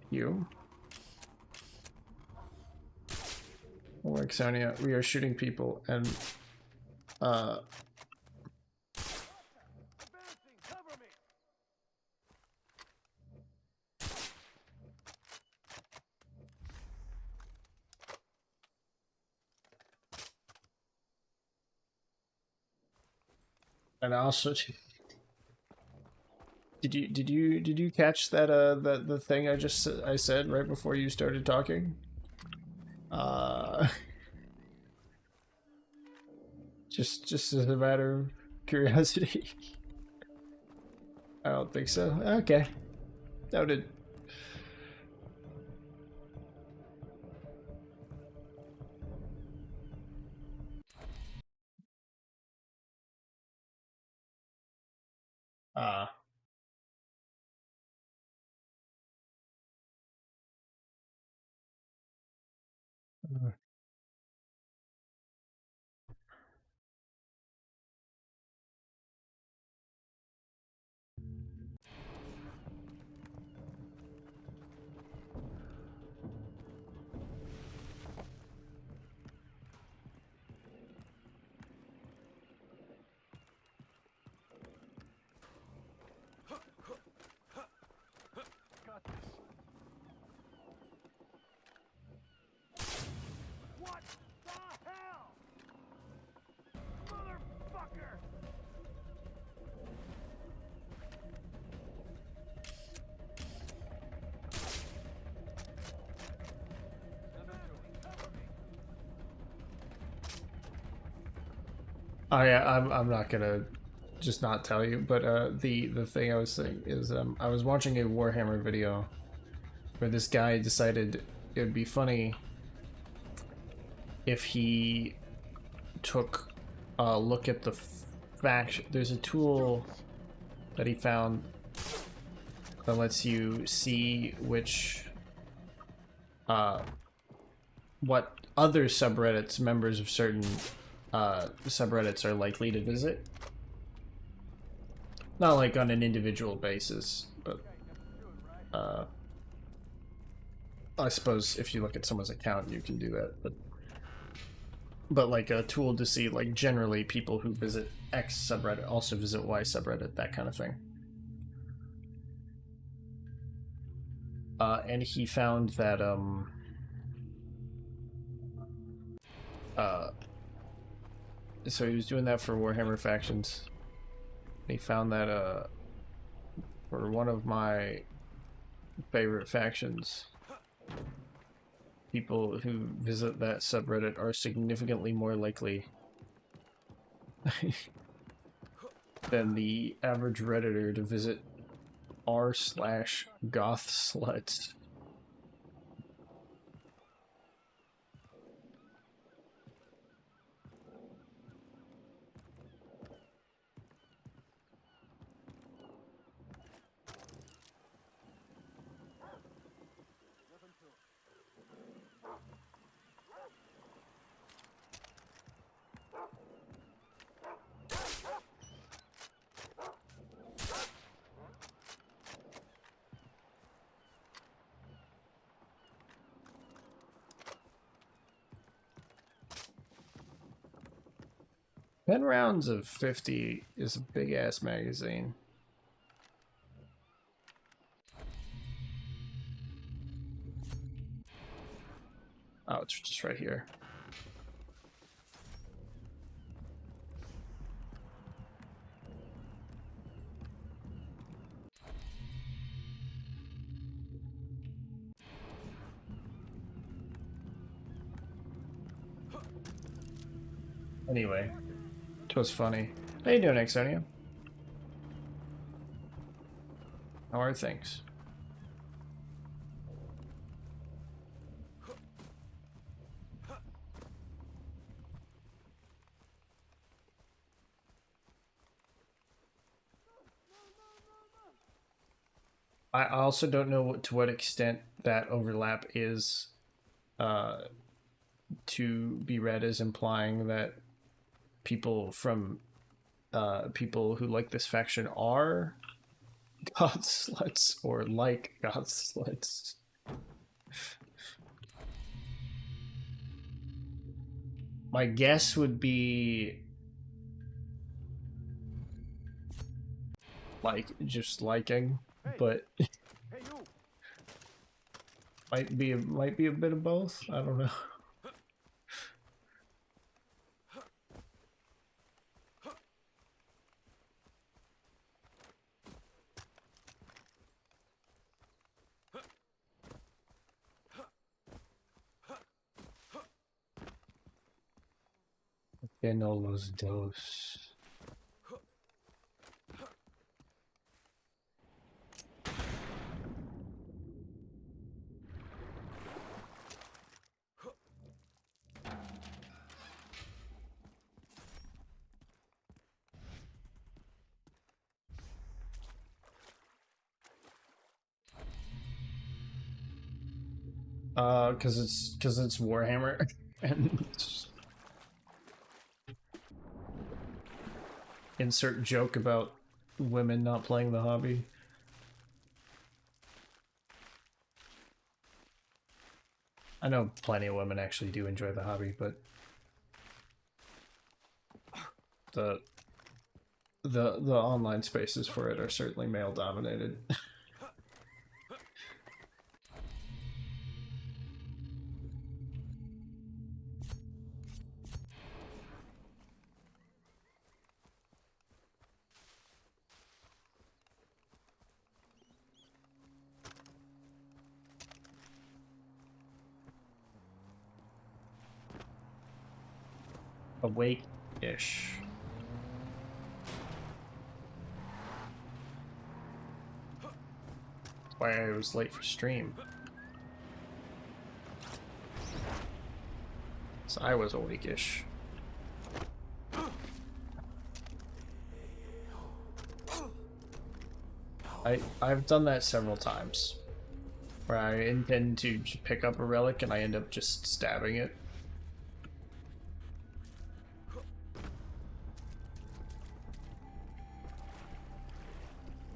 D: You? Like Sonia, we are shooting people and
B: Advancing, cover me.
D: also did you catch that the thing I said right before you started talking? Just as a matter of curiosity. I don't think so. Okay. Noted. Ah.
B: Got this. What the hell? Motherfucker! Cover me.
D: Oh yeah, I'm not gonna just not tell you, but the thing I was saying is I was watching a Warhammer video where this guy decided it would be funny if he took a look at the faction. There's a tool that he found that lets you see which what other subreddits members of certain subreddits are likely to visit. Not like on an individual basis, but I suppose if you look at someone's account you can do that, but like a tool to see like generally people who visit X subreddit also visit Y subreddit, that kind of thing. And he found that so he was doing that for Warhammer factions. He found that for one of my favorite factions, people who visit that subreddit are significantly more likely than the average Redditor to visit r/goth sluts. Ten rounds of 50 is a big ass magazine. Oh, it's just right here. Anyway, it was funny. How you doing, Exonia? How are things? I also don't know to what extent that overlap is to be read as implying that people from people who like this faction are god sluts or like god sluts. My guess would be like just liking, but
B: Hey, you!
D: might be a bit of both. I don't know. Que no los dos. Cause it's Warhammer, and insert joke about women not playing the hobby. I know plenty of women actually do enjoy the hobby, but the online spaces for it are certainly male dominated. Awake-ish. That's why I was late for stream. So I was awake-ish. I've done that several times, where I intend to pick up a relic and I end up just stabbing it.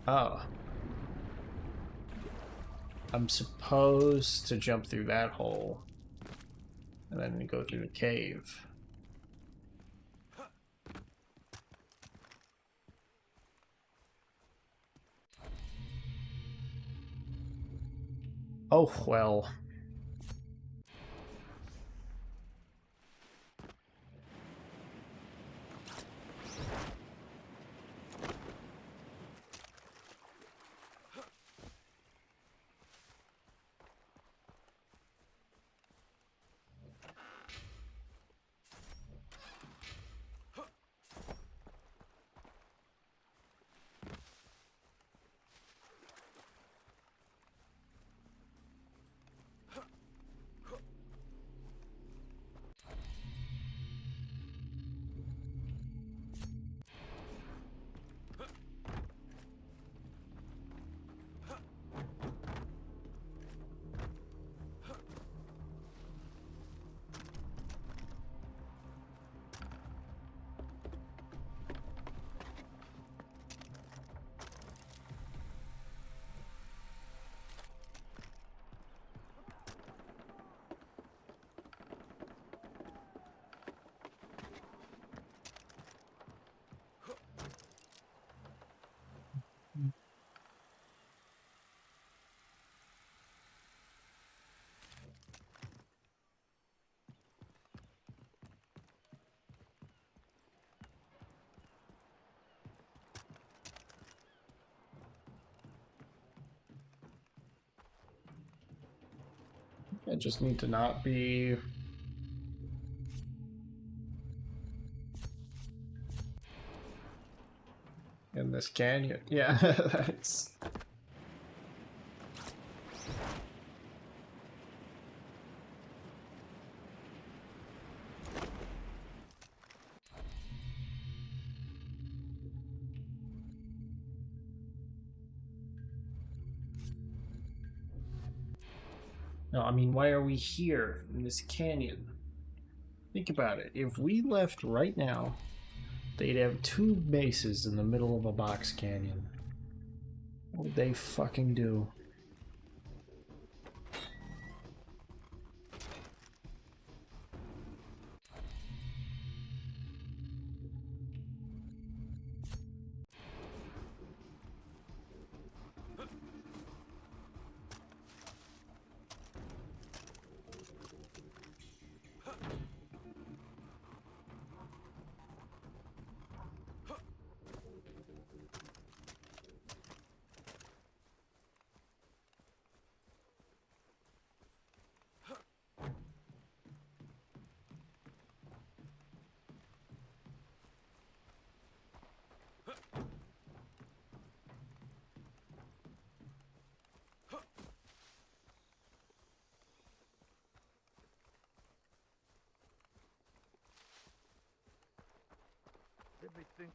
D: Oh. I'm supposed to jump through that hole and then go through the cave. Oh, well. I just need to not be... in this canyon. Yeah, that's... No, I mean, why are we here in this canyon? Think about it. If we left right now, they'd have 2 bases in the middle of a box canyon. What would they fucking do?
B: Let me think.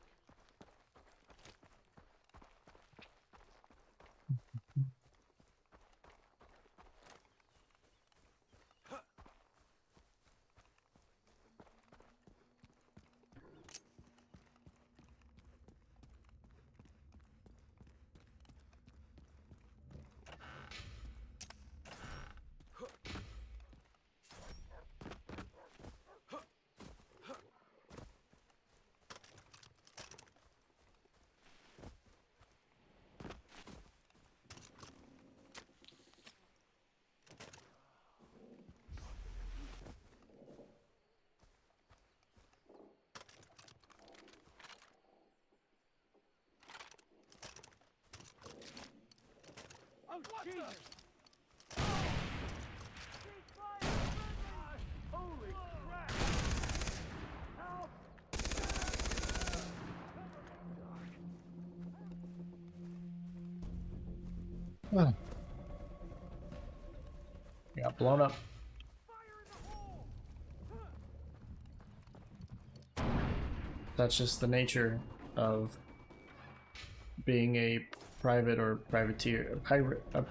B: Oh, Jesus! Holy crap! Help!
D: Huh. Got blown up. That's just the nature of being a private or privateer, a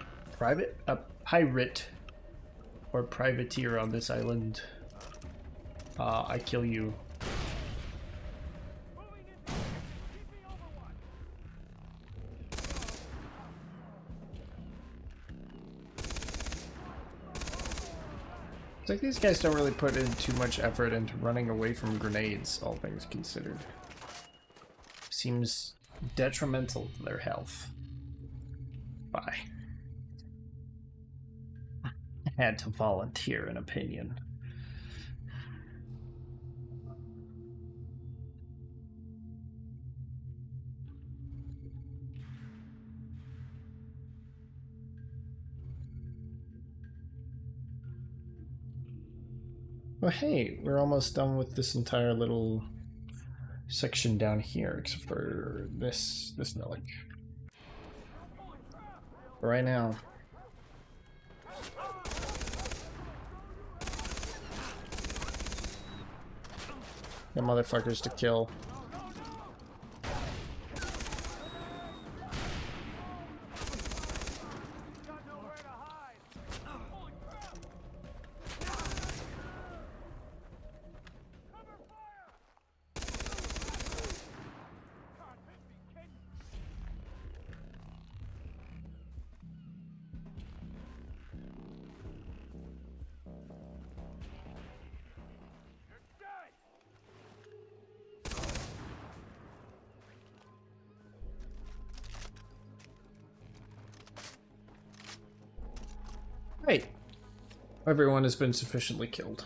D: pirate or privateer on this island. I kill you. It's like these guys don't really put in too much effort into running away from grenades, all things considered. Seems detrimental to their health. Bye. I had to volunteer an opinion. Well, hey, we're almost done with this entire little section down here, except for this village. But right now, the motherfuckers to kill. Right. Everyone has been sufficiently killed.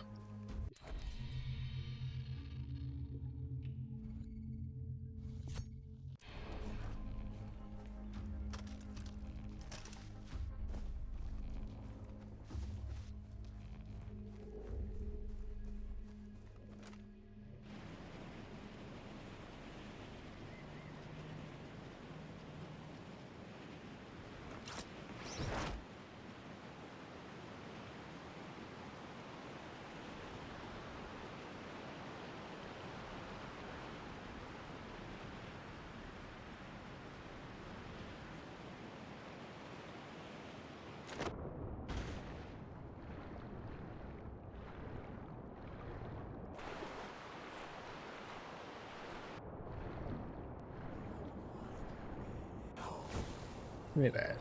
A: Look at that.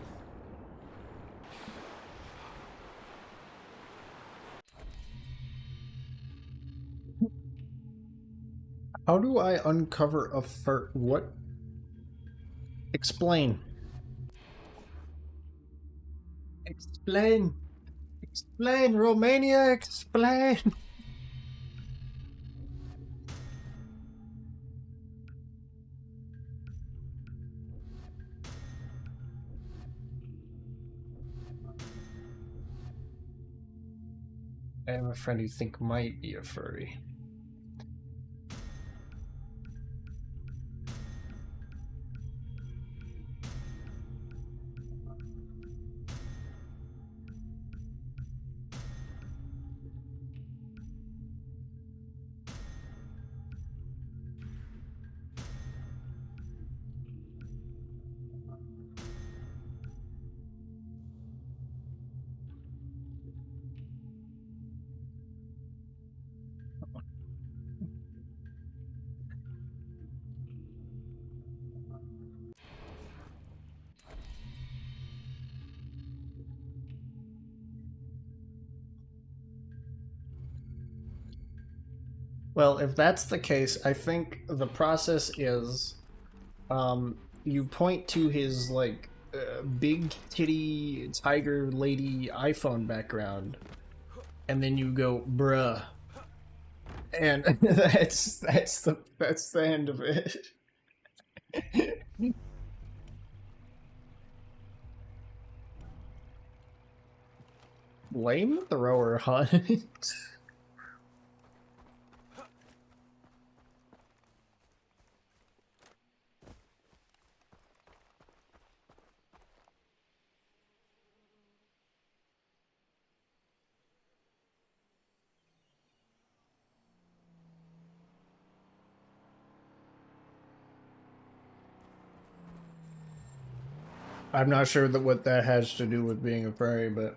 A: How do I uncover a fur? What? Explain. Explain. Explain, Romania, explain. I have a friend you think might be a furry. Well, if that's the case, I think the process is you point to his like big titty tiger lady iPhone background, and then you go, bruh. And that's the end of it. Lame thrower hunt. I'm not sure what that has to do with being a furry, but.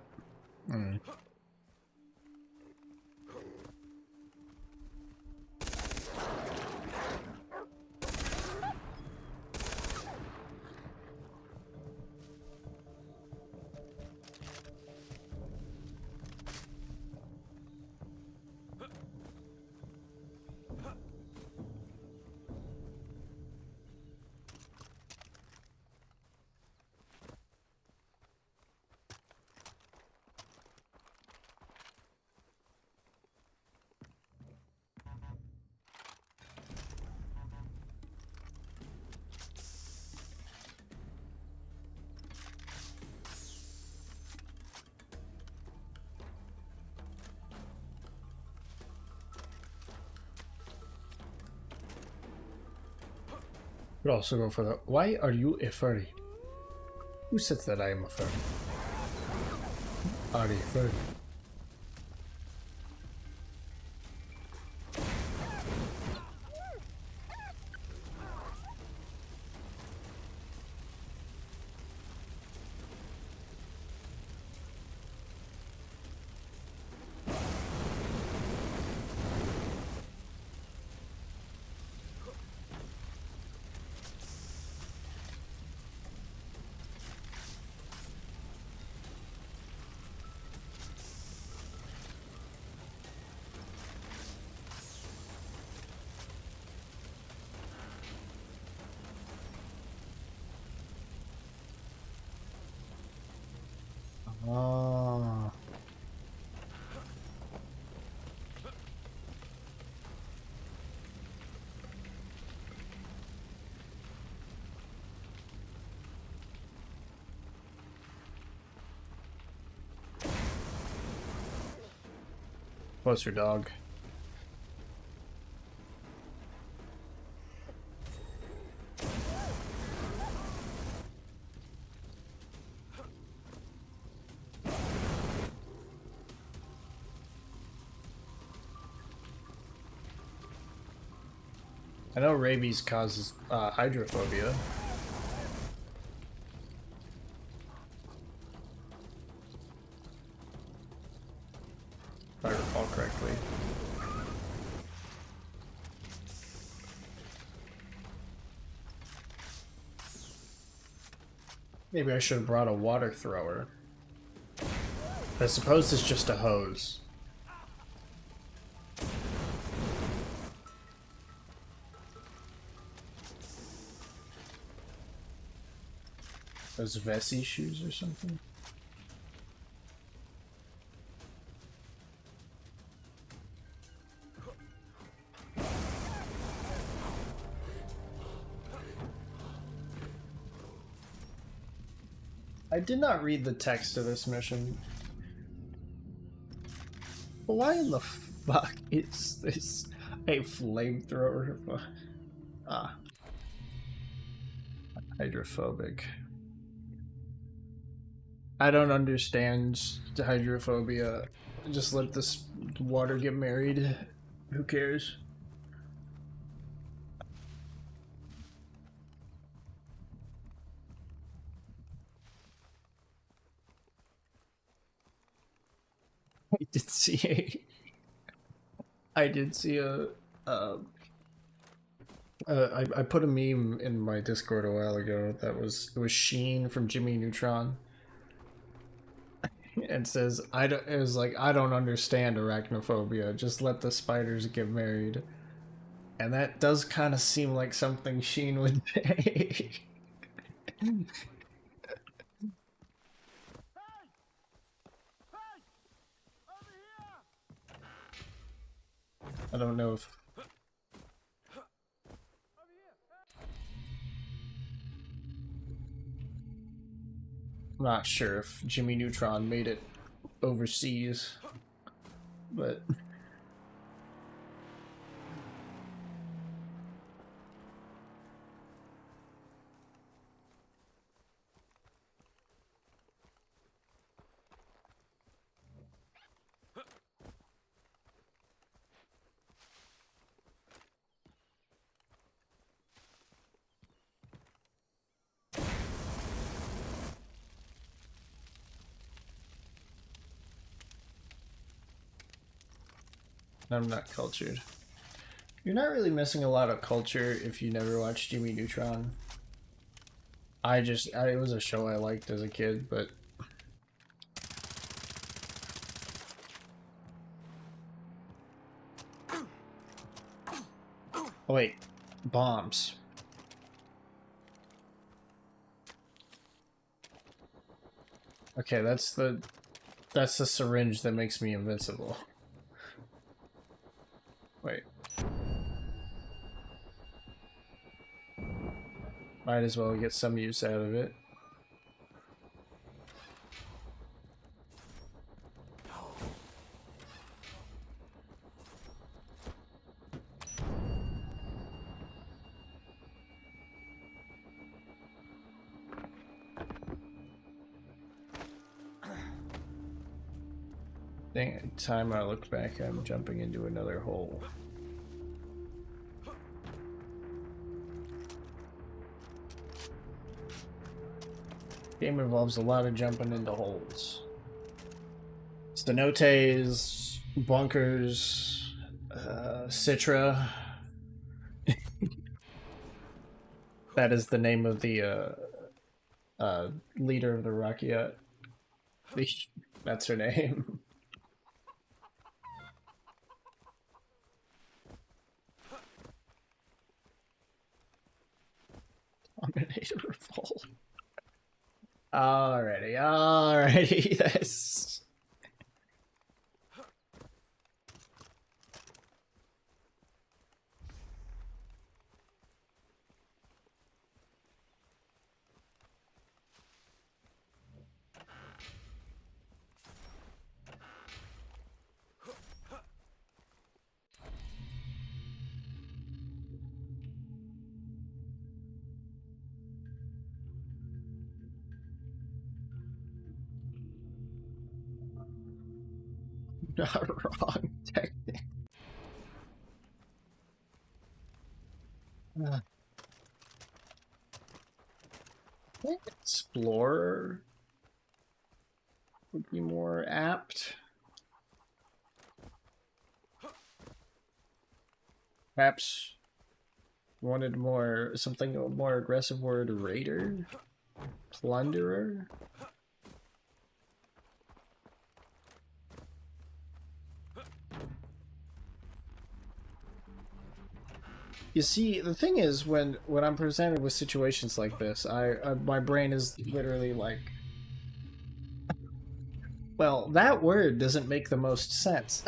A: Could also go for the. Why are you a furry? Who says that I am a furry? Are you furry? Ah. What's your dog? I know rabies causes hydrophobia. If I recall correctly.
D: Maybe I should have brought a water thrower. I suppose it's just a hose. Those Vessi shoes or something? I did not read the text of this mission. But why in the fuck is this a flamethrower? Ah. Hydrophobic. I don't understand the hydrophobia. Just let this water get married. Who cares? I did see I put a meme in my Discord a while ago that was Sheen from Jimmy Neutron. And says it was like, I don't understand arachnophobia, just let the spiders get married. And that does kind of seem like something Sheen would say. I don't know if I'm not sure if Jimmy Neutron made it overseas, but I'm not cultured. You're not really missing a lot of culture if you never watched Jimmy Neutron. It was a show I liked as a kid, but oh wait, bombs. Okay, that's the syringe that makes me invincible. Wait. Might as well get some use out of it. Dang, time I looked back, I'm jumping into another hole. Game involves a lot of jumping into holes. Stenotes, bunkers, Citra. That is the name of the leader of the Rakyat. That's her name. Dominator Revolt. Alrighty, that's... Not wrong, technically. I think Explorer would be more apt. Perhaps wanted something a more aggressive word, Raider. Plunderer? You see, the thing is, when I'm presented with situations like this, my brain is literally like, well, that word doesn't make the most sense.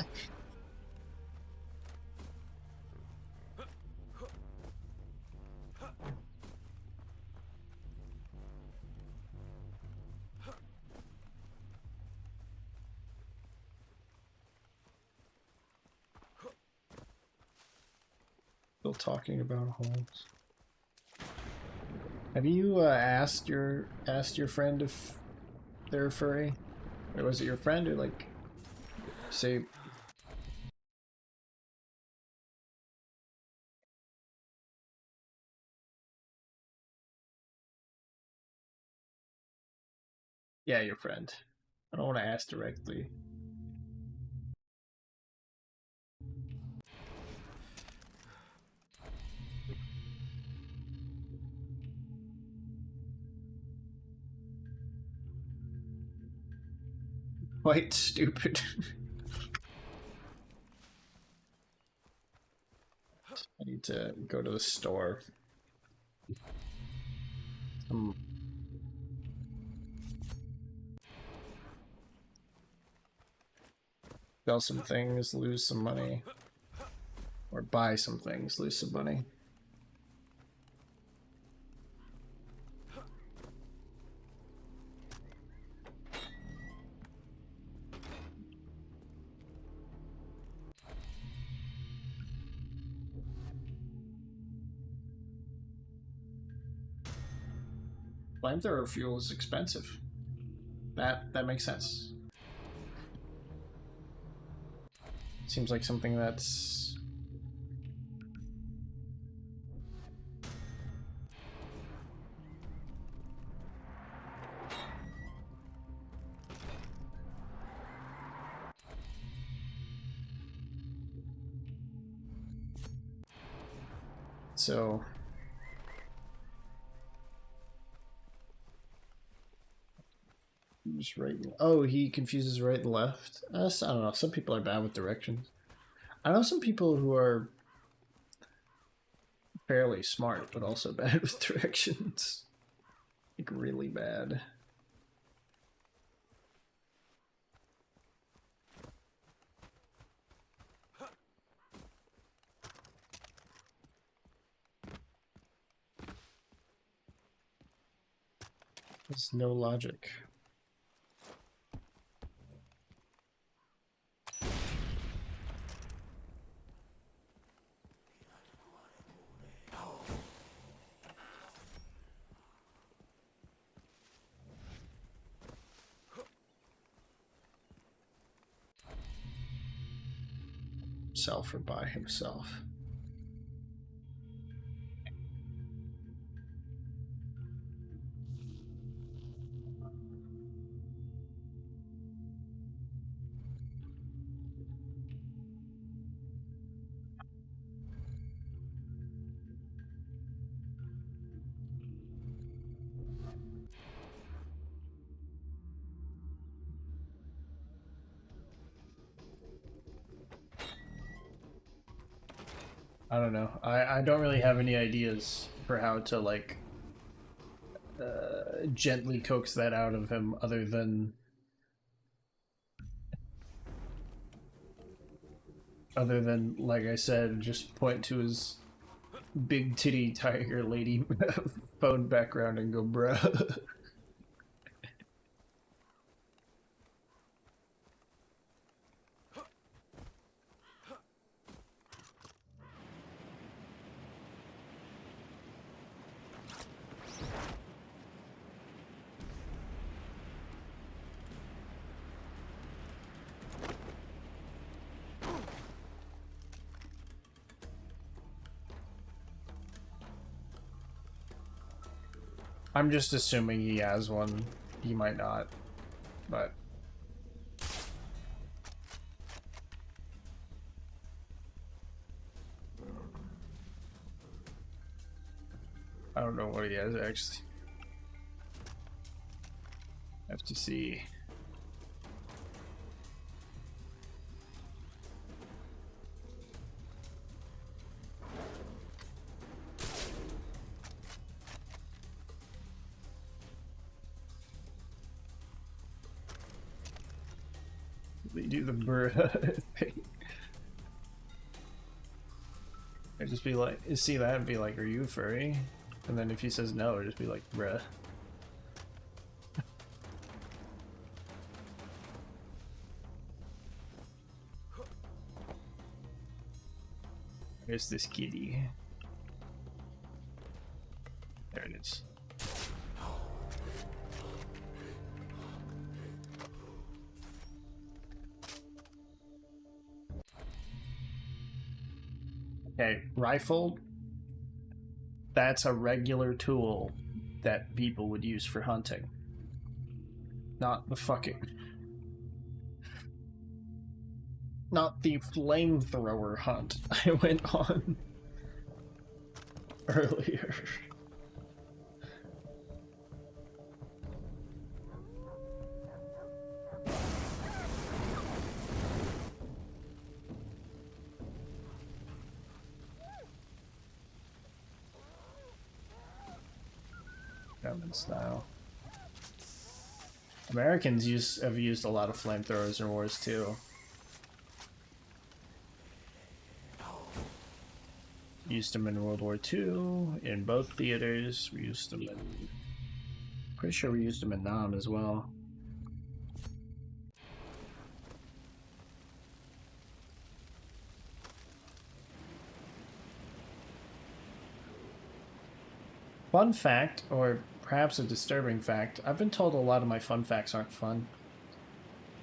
D: Still talking about holes. Have you asked your friend if they're furry? Or was it your friend or like say yeah, your friend. I don't want to ask directly. Quite stupid. I need to go to the store. Sell some things, lose some money. Or buy some things, lose some money. Flamethrower fuel is expensive. That makes sense. Seems like something that's so just right. Oh, he confuses right and left. I don't know. Some people are bad with directions. I know some people who are fairly smart, but also bad with directions. Like really bad. There's no logic. Himself or by himself. I don't know. I don't really have any ideas for how to like gently coax that out of him other than like I said, just point to his big titty tiger lady phone background and go bruh. I'm just assuming he has one. He might not, but I don't know what he has actually. Have to see. They do the bruh thing. I'd just be like, see that and be like, are you furry? And then if he says no, I'd just be like, bruh. Where's this kitty? There it is. Okay, rifle. That's a regular tool that people would use for hunting. Not the fucking... Not the flamethrower hunt I went on earlier. German style. Americans have used a lot of flamethrowers in wars too. Used them in World War II, in both theaters. We used them in... Pretty sure we used them in Nam as well. Fun fact, or perhaps a disturbing fact, I've been told a lot of my fun facts aren't fun.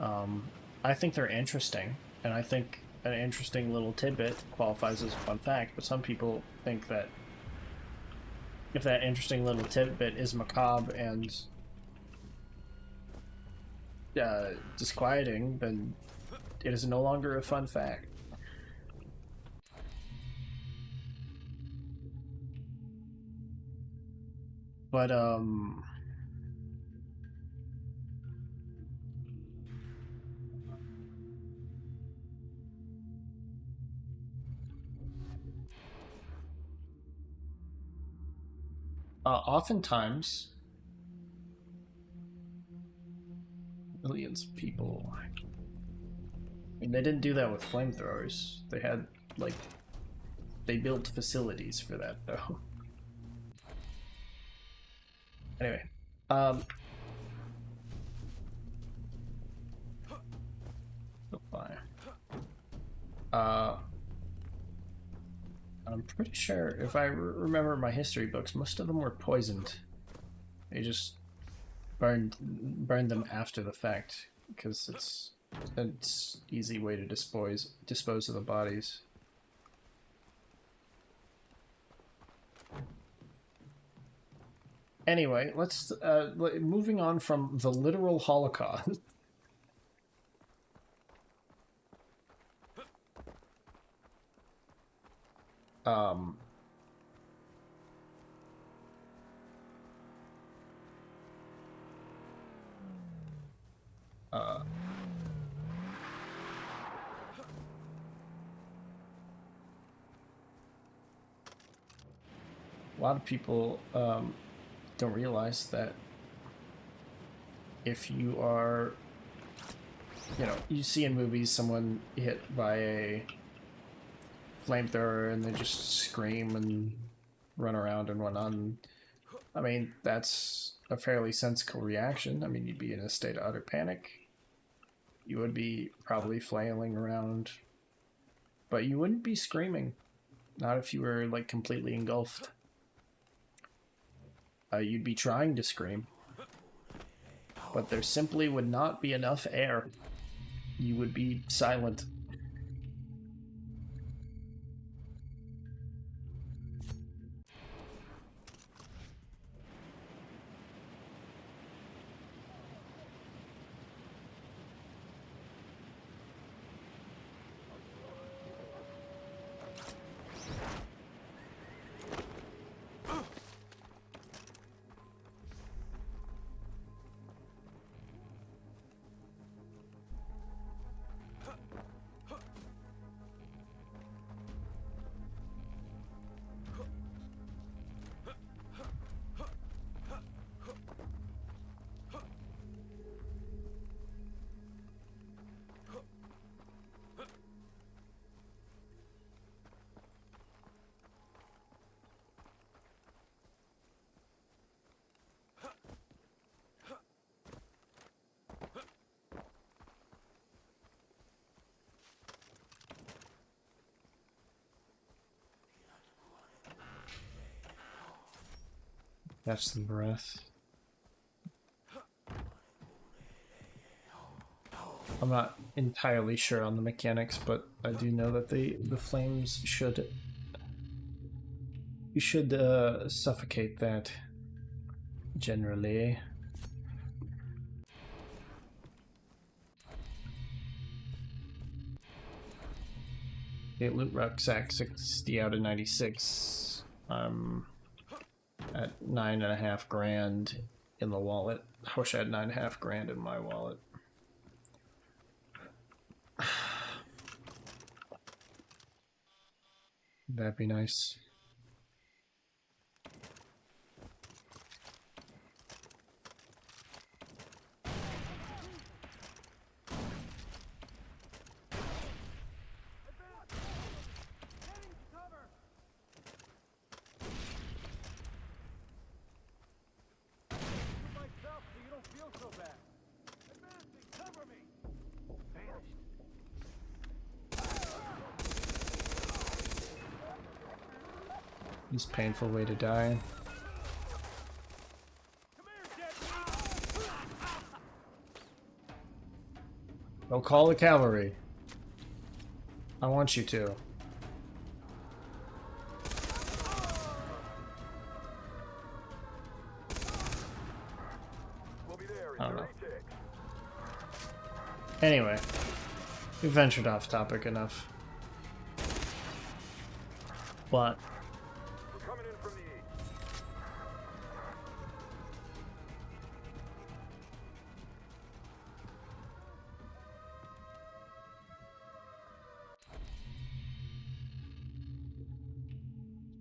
D: I think they're interesting, and I think an interesting little tidbit qualifies as a fun fact, but some people think that if that interesting little tidbit is macabre and disquieting, then it is no longer a fun fact. But oftentimes, millions of people. I mean, they didn't do that with flamethrowers. They had, like, they built facilities for that, though. Anyway, oh, fine. I'm pretty sure, if I remember my history books, most of them were poisoned. They just burned them after the fact, because it's an easy way to dispose of the bodies. Anyway, let's moving on from the literal Holocaust. A lot of people don't realize that if you are, you see in movies someone hit by a flamethrower and they just scream and run around and whatnot. I mean, that's a fairly sensible reaction. I mean, you'd be in a state of utter panic. You would be probably flailing around, but you wouldn't be screaming. Not if you were, like, completely engulfed. You'd be trying to scream, but there simply would not be enough air. You would be silent. Catch some breath. I'm not entirely sure on the mechanics, but I do know that the flames should suffocate that generally. Okay, loot rucksack 60 out of 96. I'm at 9.5 grand in the wallet. I wish I had 9.5 grand in my wallet. That'd be nice.
B: Myself, so you don't feel so bad. Advancing, cover me.
D: It's a painful way to die.
B: Come here, dead.
D: Don't call the cavalry. I want you to.
B: We'll be there in
D: I don't know.
B: 3 ticks.
D: Anyway, we ventured off topic enough. But
B: We're coming in from the east.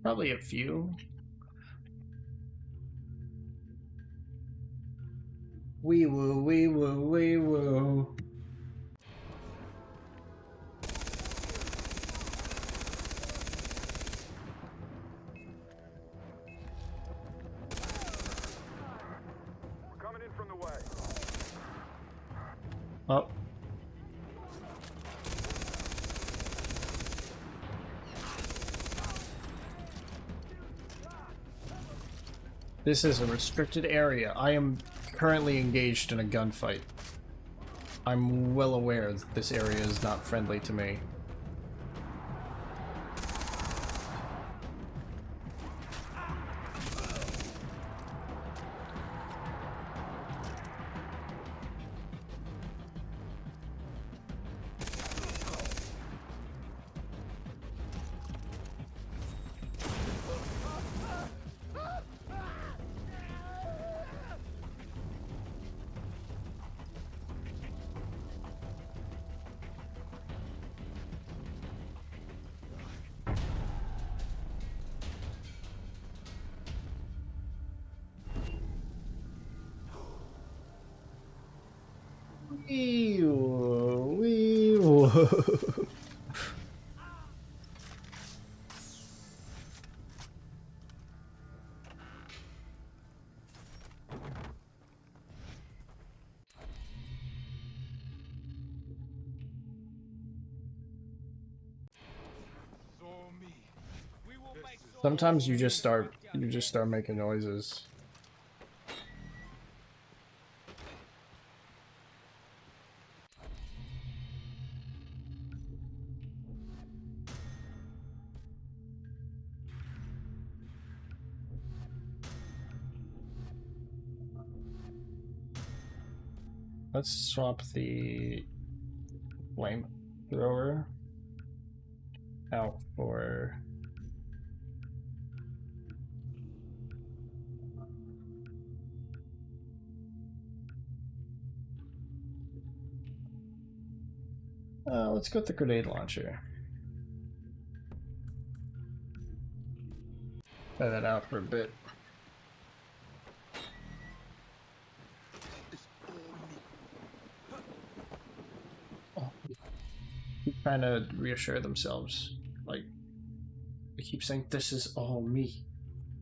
D: probably a few. Wee woo, wee woo, wee woo.
B: We're coming in from the way.
D: Oh. This is a restricted area. I am currently engaged in a gunfight. I'm well aware that this area is not friendly to me. Wee-oo, wee-oo.
C: So me. We will make
D: Sometimes you just start making noises. Let's swap the flamethrower out for let's go with the grenade launcher. Try that out for a bit. Oh, keep trying to reassure themselves. Like they keep saying, "This is all me,"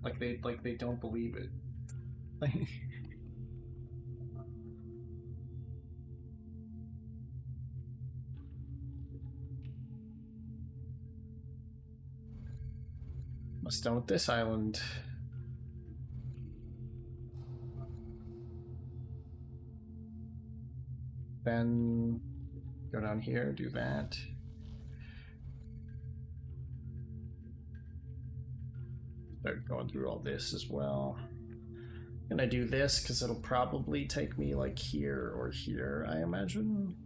D: like they don't believe it. Like. Almost done with this island. Then go down here, do that. Start going through all this as well. I'm gonna do this because it'll probably take me like here or here, I imagine.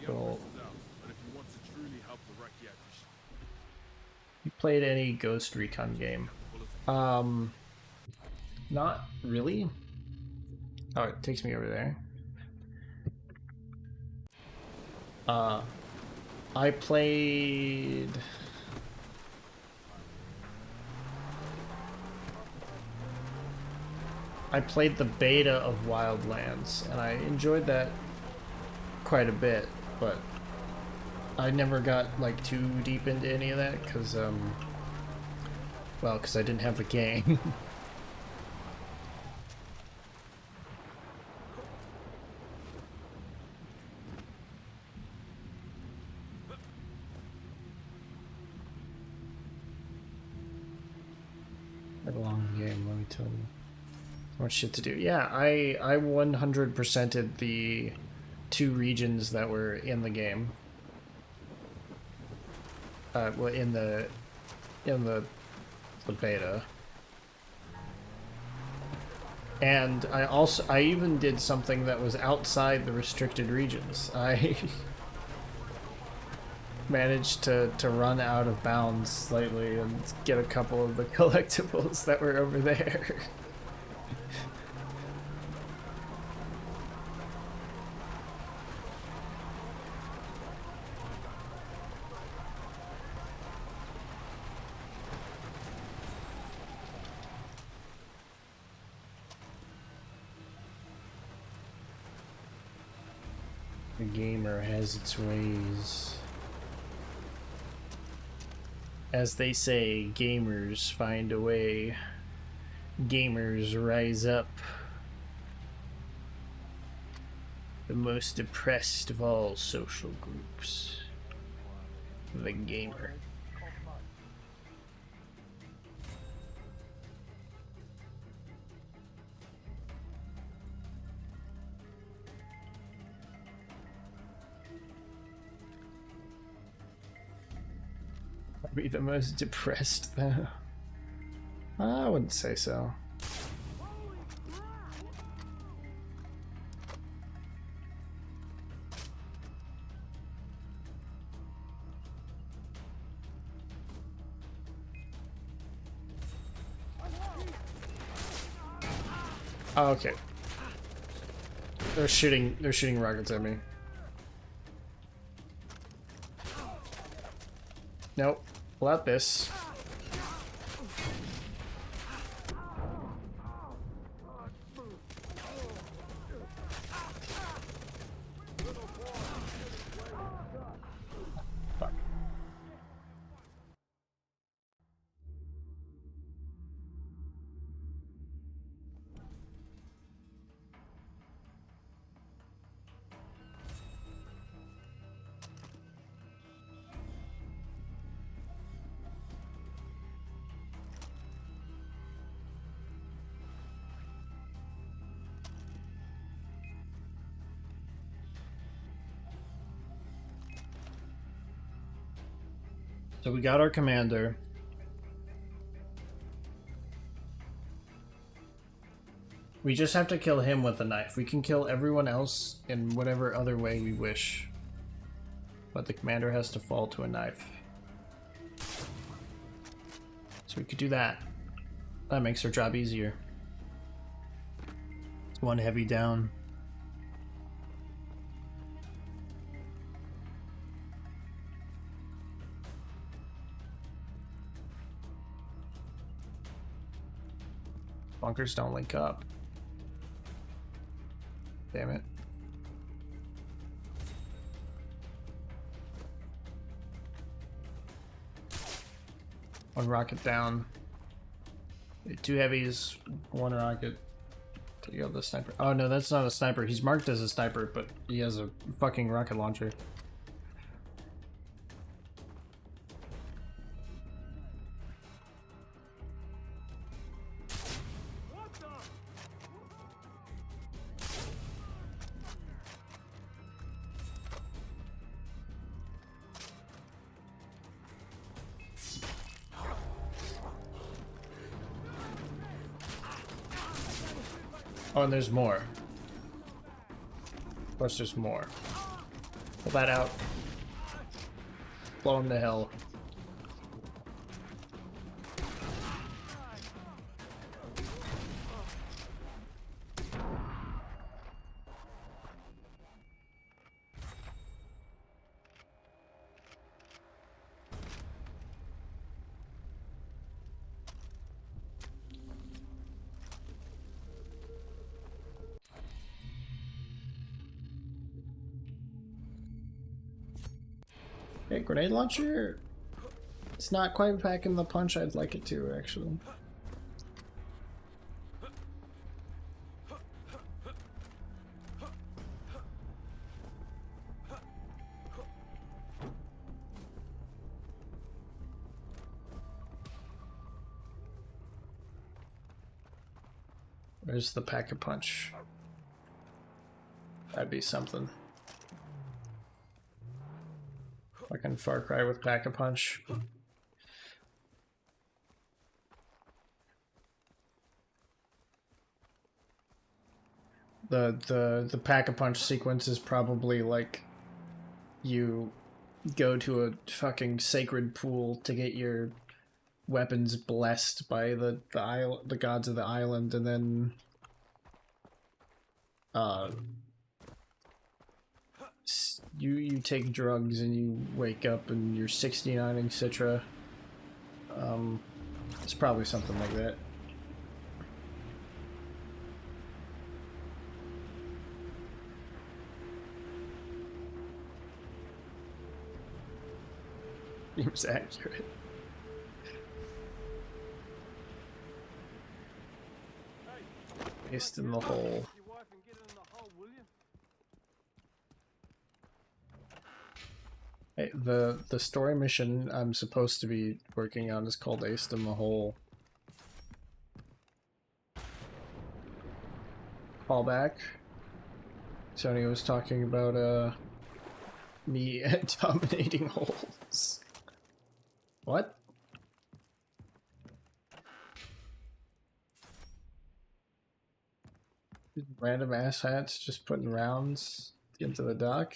B: The
D: Cool.
B: Empress is out, but if you want to truly help the Reykjavik,
D: You played any Ghost Recon game? Not really. Oh, it takes me over there. I played... I played the beta of Wildlands, and I enjoyed that quite a bit, but I never got like too deep into any of that because, well, because I didn't have the game. A long game, let me tell you. So much shit to do. Yeah, I 100%ed the 2 regions that were in the game. Well, in the beta. And I even did something that was outside the restricted regions. I managed to run out of bounds slightly and get a couple of the collectibles that were over there. The gamer has its ways. As they say, gamers find a way. Gamers rise up. The most depressed of all social groups. The gamer. Be the most depressed though. I wouldn't say so. Oh, okay. They're shooting rockets at me. Nope. Pull out this. Fuck. So we got our commander. We just have to kill him with a knife. We can kill everyone else in whatever other way we wish. But the commander has to fall to a knife. So we could do that. That makes our job easier. It's one heavy down. Bunkers don't link up. Damn it. One rocket down. 2 heavies, 1 rocket. Take out the sniper. Oh no, that's not a sniper. He's marked as a sniper, but he has a fucking rocket launcher. Oh, and there's more. Of course, there's more. Pull that out. Blow him to hell. Hey, grenade launcher. It's not quite packing the punch I'd like it to, actually. Where's the pack-a-punch? That'd be something. Fucking Far Cry with pack-a-punch. The pack-a-punch sequence is probably like you go to a fucking sacred pool to get your weapons blessed by the gods of the island, and then you take drugs and you wake up and you're 69ing Citra. It's probably something like that. Seems accurate. Paste in the hole. Hey, the story mission I'm supposed to be working on is called Aced in the Hole. Callback. Sony was talking about me dominating holes. What? Random asshats just putting rounds into the dock.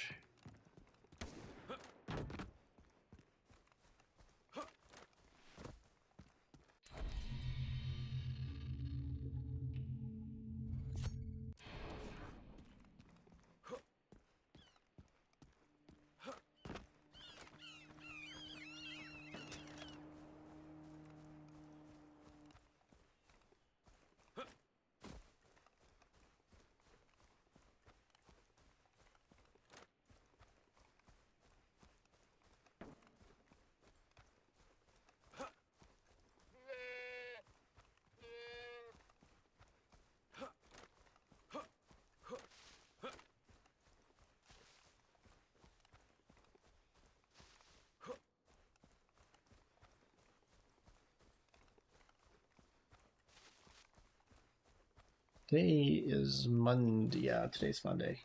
D: Today is Monday. Yeah, today's Monday.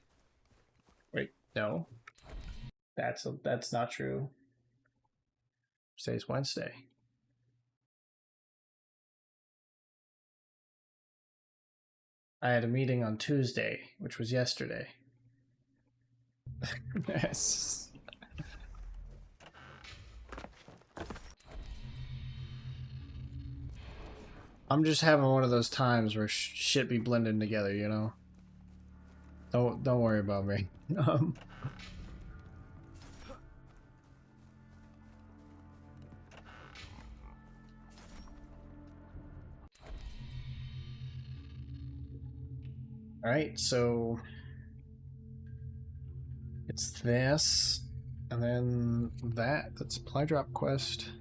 D: Wait, no. That's not true. Today's Wednesday. I had a meeting on Tuesday, which was yesterday. Yes. I'm just having one of those times where shit be blending together, you know. Don't worry about me. All right, so it's this, and then that. That's supply drop quest.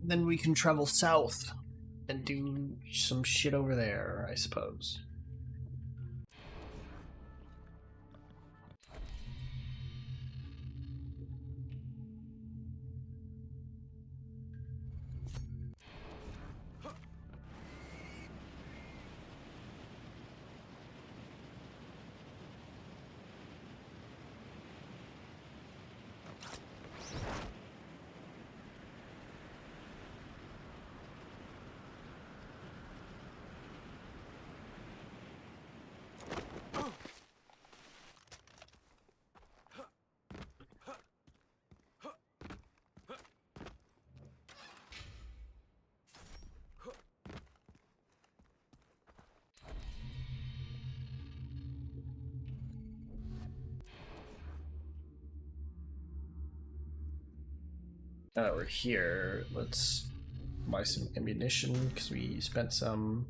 D: Then we can travel south and do some shit over there, I suppose. Now that we're here, let's buy some ammunition because we spent some.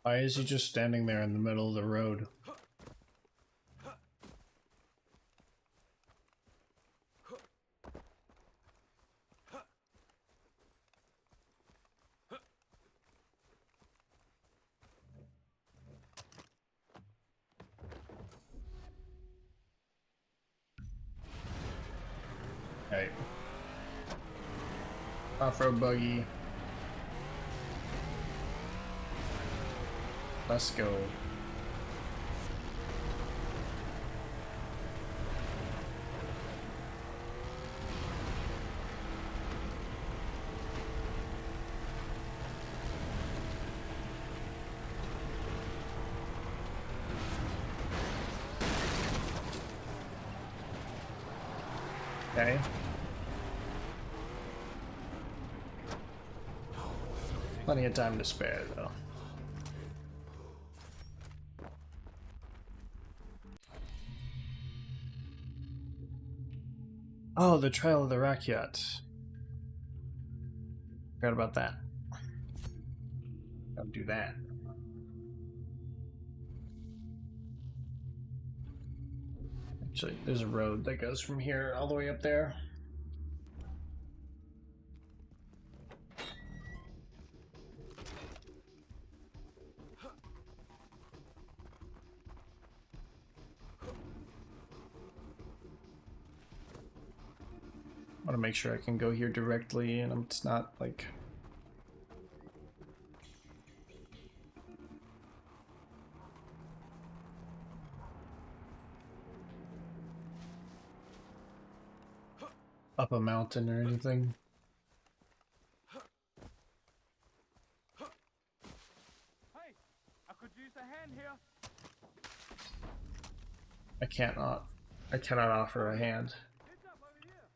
D: Why is he just standing there in the middle of the road? Okay. Off-road buggy. Let's go. Okay. Plenty of time to spare, though. Oh, the Trail of the Rakyat. Forgot about that. Gotta do that. Actually, there's a road that goes from here all the way up there. I want to make sure I can go here directly and it's not like up a mountain or anything.
C: Hey, I could use a hand here.
D: I cannot offer a hand.
C: Heads up over here.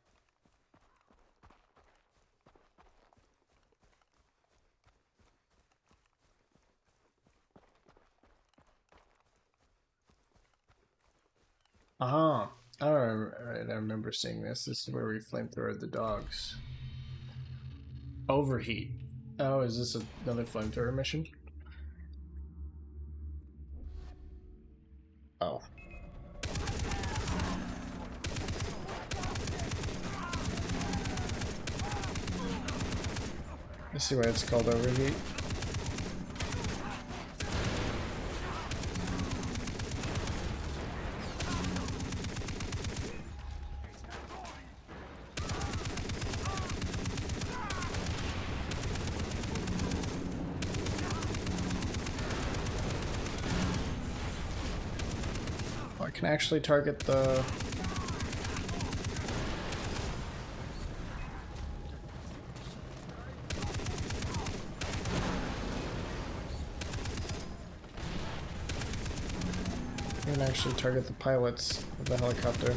D: Uh-huh. Oh, right, I remember seeing this. This is where we flamethrowed the dogs. Overheat. Oh, is this another flamethrower mission? Oh. I see why it's called overheat. I can actually target the... I can actually target the pilots of the helicopter.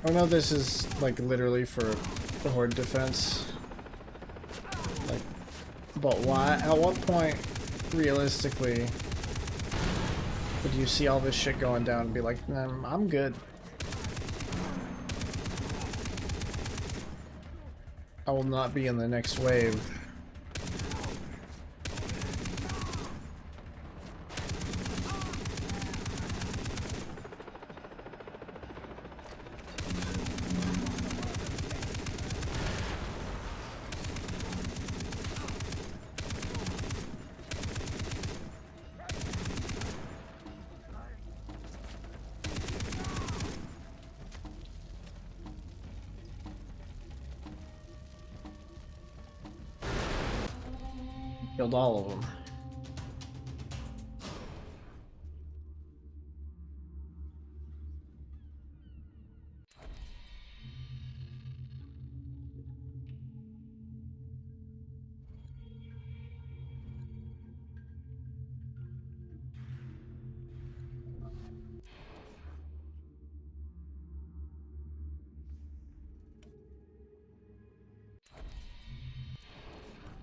D: I know this is like literally for the horde defense. Like, but why? At what point, realistically, would you see all this shit going down and be like, I'm good. I will not be in the next wave. Killed all of them.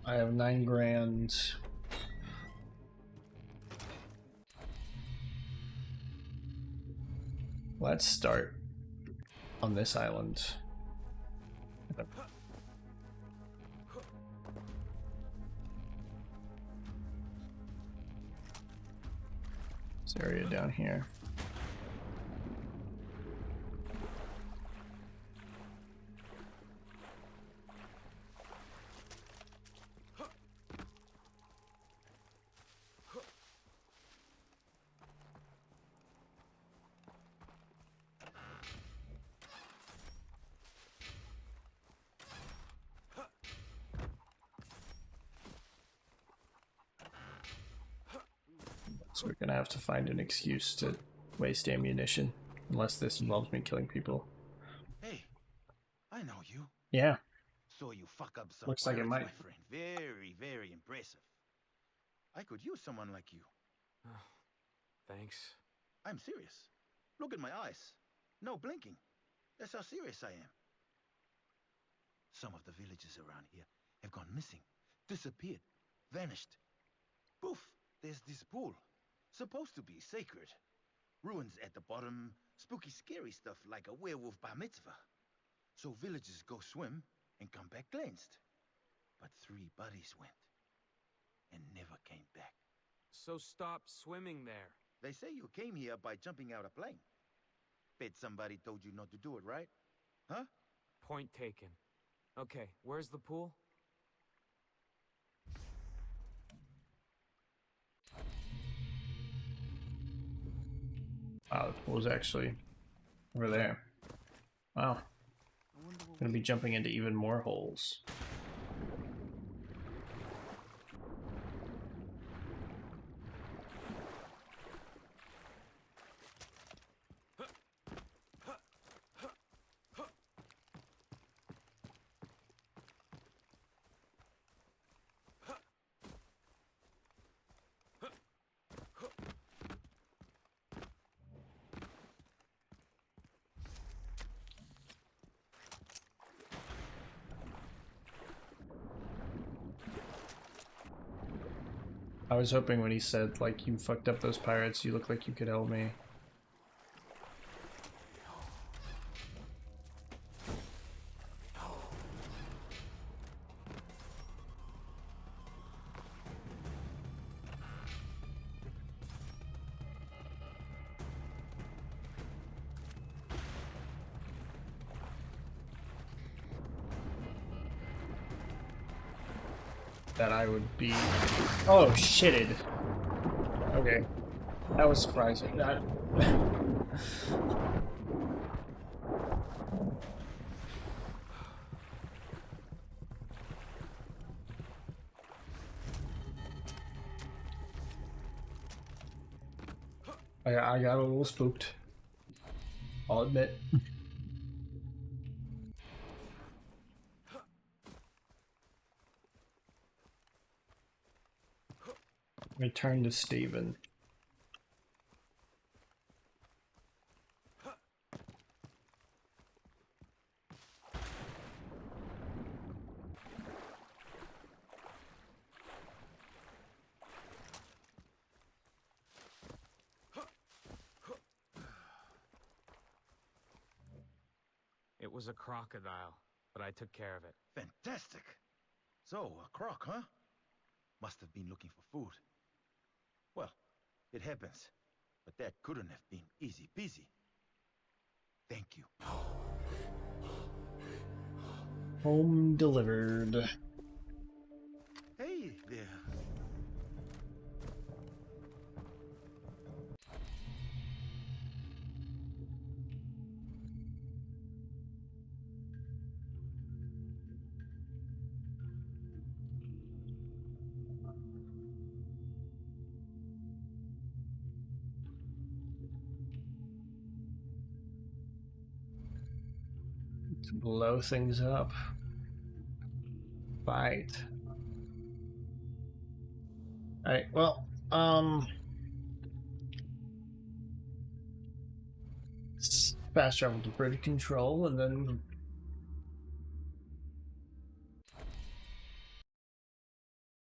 D: I have 9 grand. Let's start on this island. This area down here. So we're gonna have to find an excuse to waste ammunition, unless this involves me killing people.
E: Hey, I know you.
D: Yeah,
E: So you fuck up some
D: Looks like it
E: pirates,
D: might.
E: my friend. Very, very impressive. I could use someone like you.
C: Thanks.
E: I'm serious. Look at my eyes. No blinking. That's how serious I am. Some of the villages around here have gone missing, disappeared, vanished. Poof, there's this pool. Supposed to be sacred. Ruins at the bottom, spooky scary stuff like a werewolf bar mitzvah. So villagers go swim and come back cleansed. But 3 buddies went and never came back.
C: So stop swimming there.
E: They say you came here by jumping out a plane. Bet somebody told you not to do it, right? Huh?
C: Point taken. Okay, where's the pool?
D: wow, the pool's actually over there. Wow, gonna be jumping into even more holes. I was hoping when he said, like, you fucked up those pirates, you look like you could help me. That I would be... Oh, shitted. Okay. That was surprising. That... I got a little spooked. I'll admit. Return to Steven.
C: it was a crocodile, but I took care of it.
E: Fantastic. So, a croc, huh? Must have been looking for food. Well, it happens. But that couldn't have been easy peasy. Thank you.
D: Home delivered.
E: Hey there.
D: To blow things up. Fight. Alright, well, fast travel to bridge control, and then I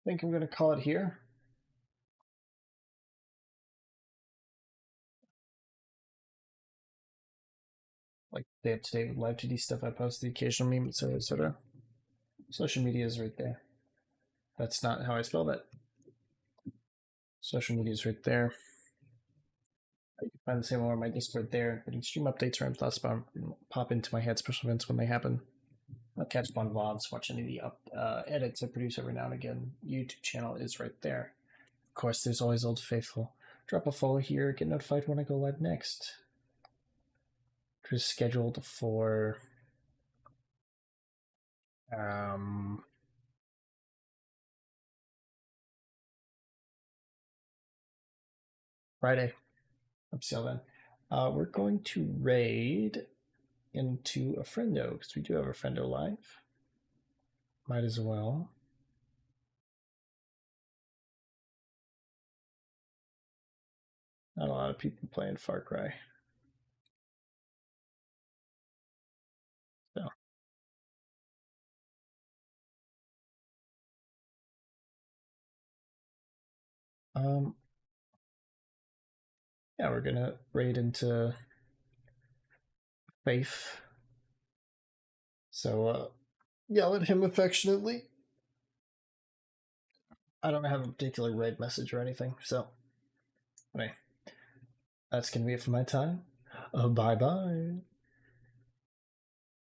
D: think I'm gonna call it here. Like day up to date with live 2D stuff I post, the occasional meme, etc., etc. Social media is right there. That's not how I spell that. Social media is right there. You can find the same one on my Discord there. Putting stream updates around thoughts about pop into my head special events when they happen. I'll catch up on VODs, watch any of the edits I produce every now and again. YouTube channel is right there. Of course, there's always Old Faithful. Drop a follow here, get notified when I go live next. Which is scheduled for Friday. Up till then. We're going to raid into a friendo, because we do have a friendo live. Might as well. Not a lot of people playing Far Cry. So. Yeah, we're gonna raid into Faith. So, yell at him affectionately. I don't have a particular raid message or anything, so anyway, that's gonna be it for my time. Bye bye.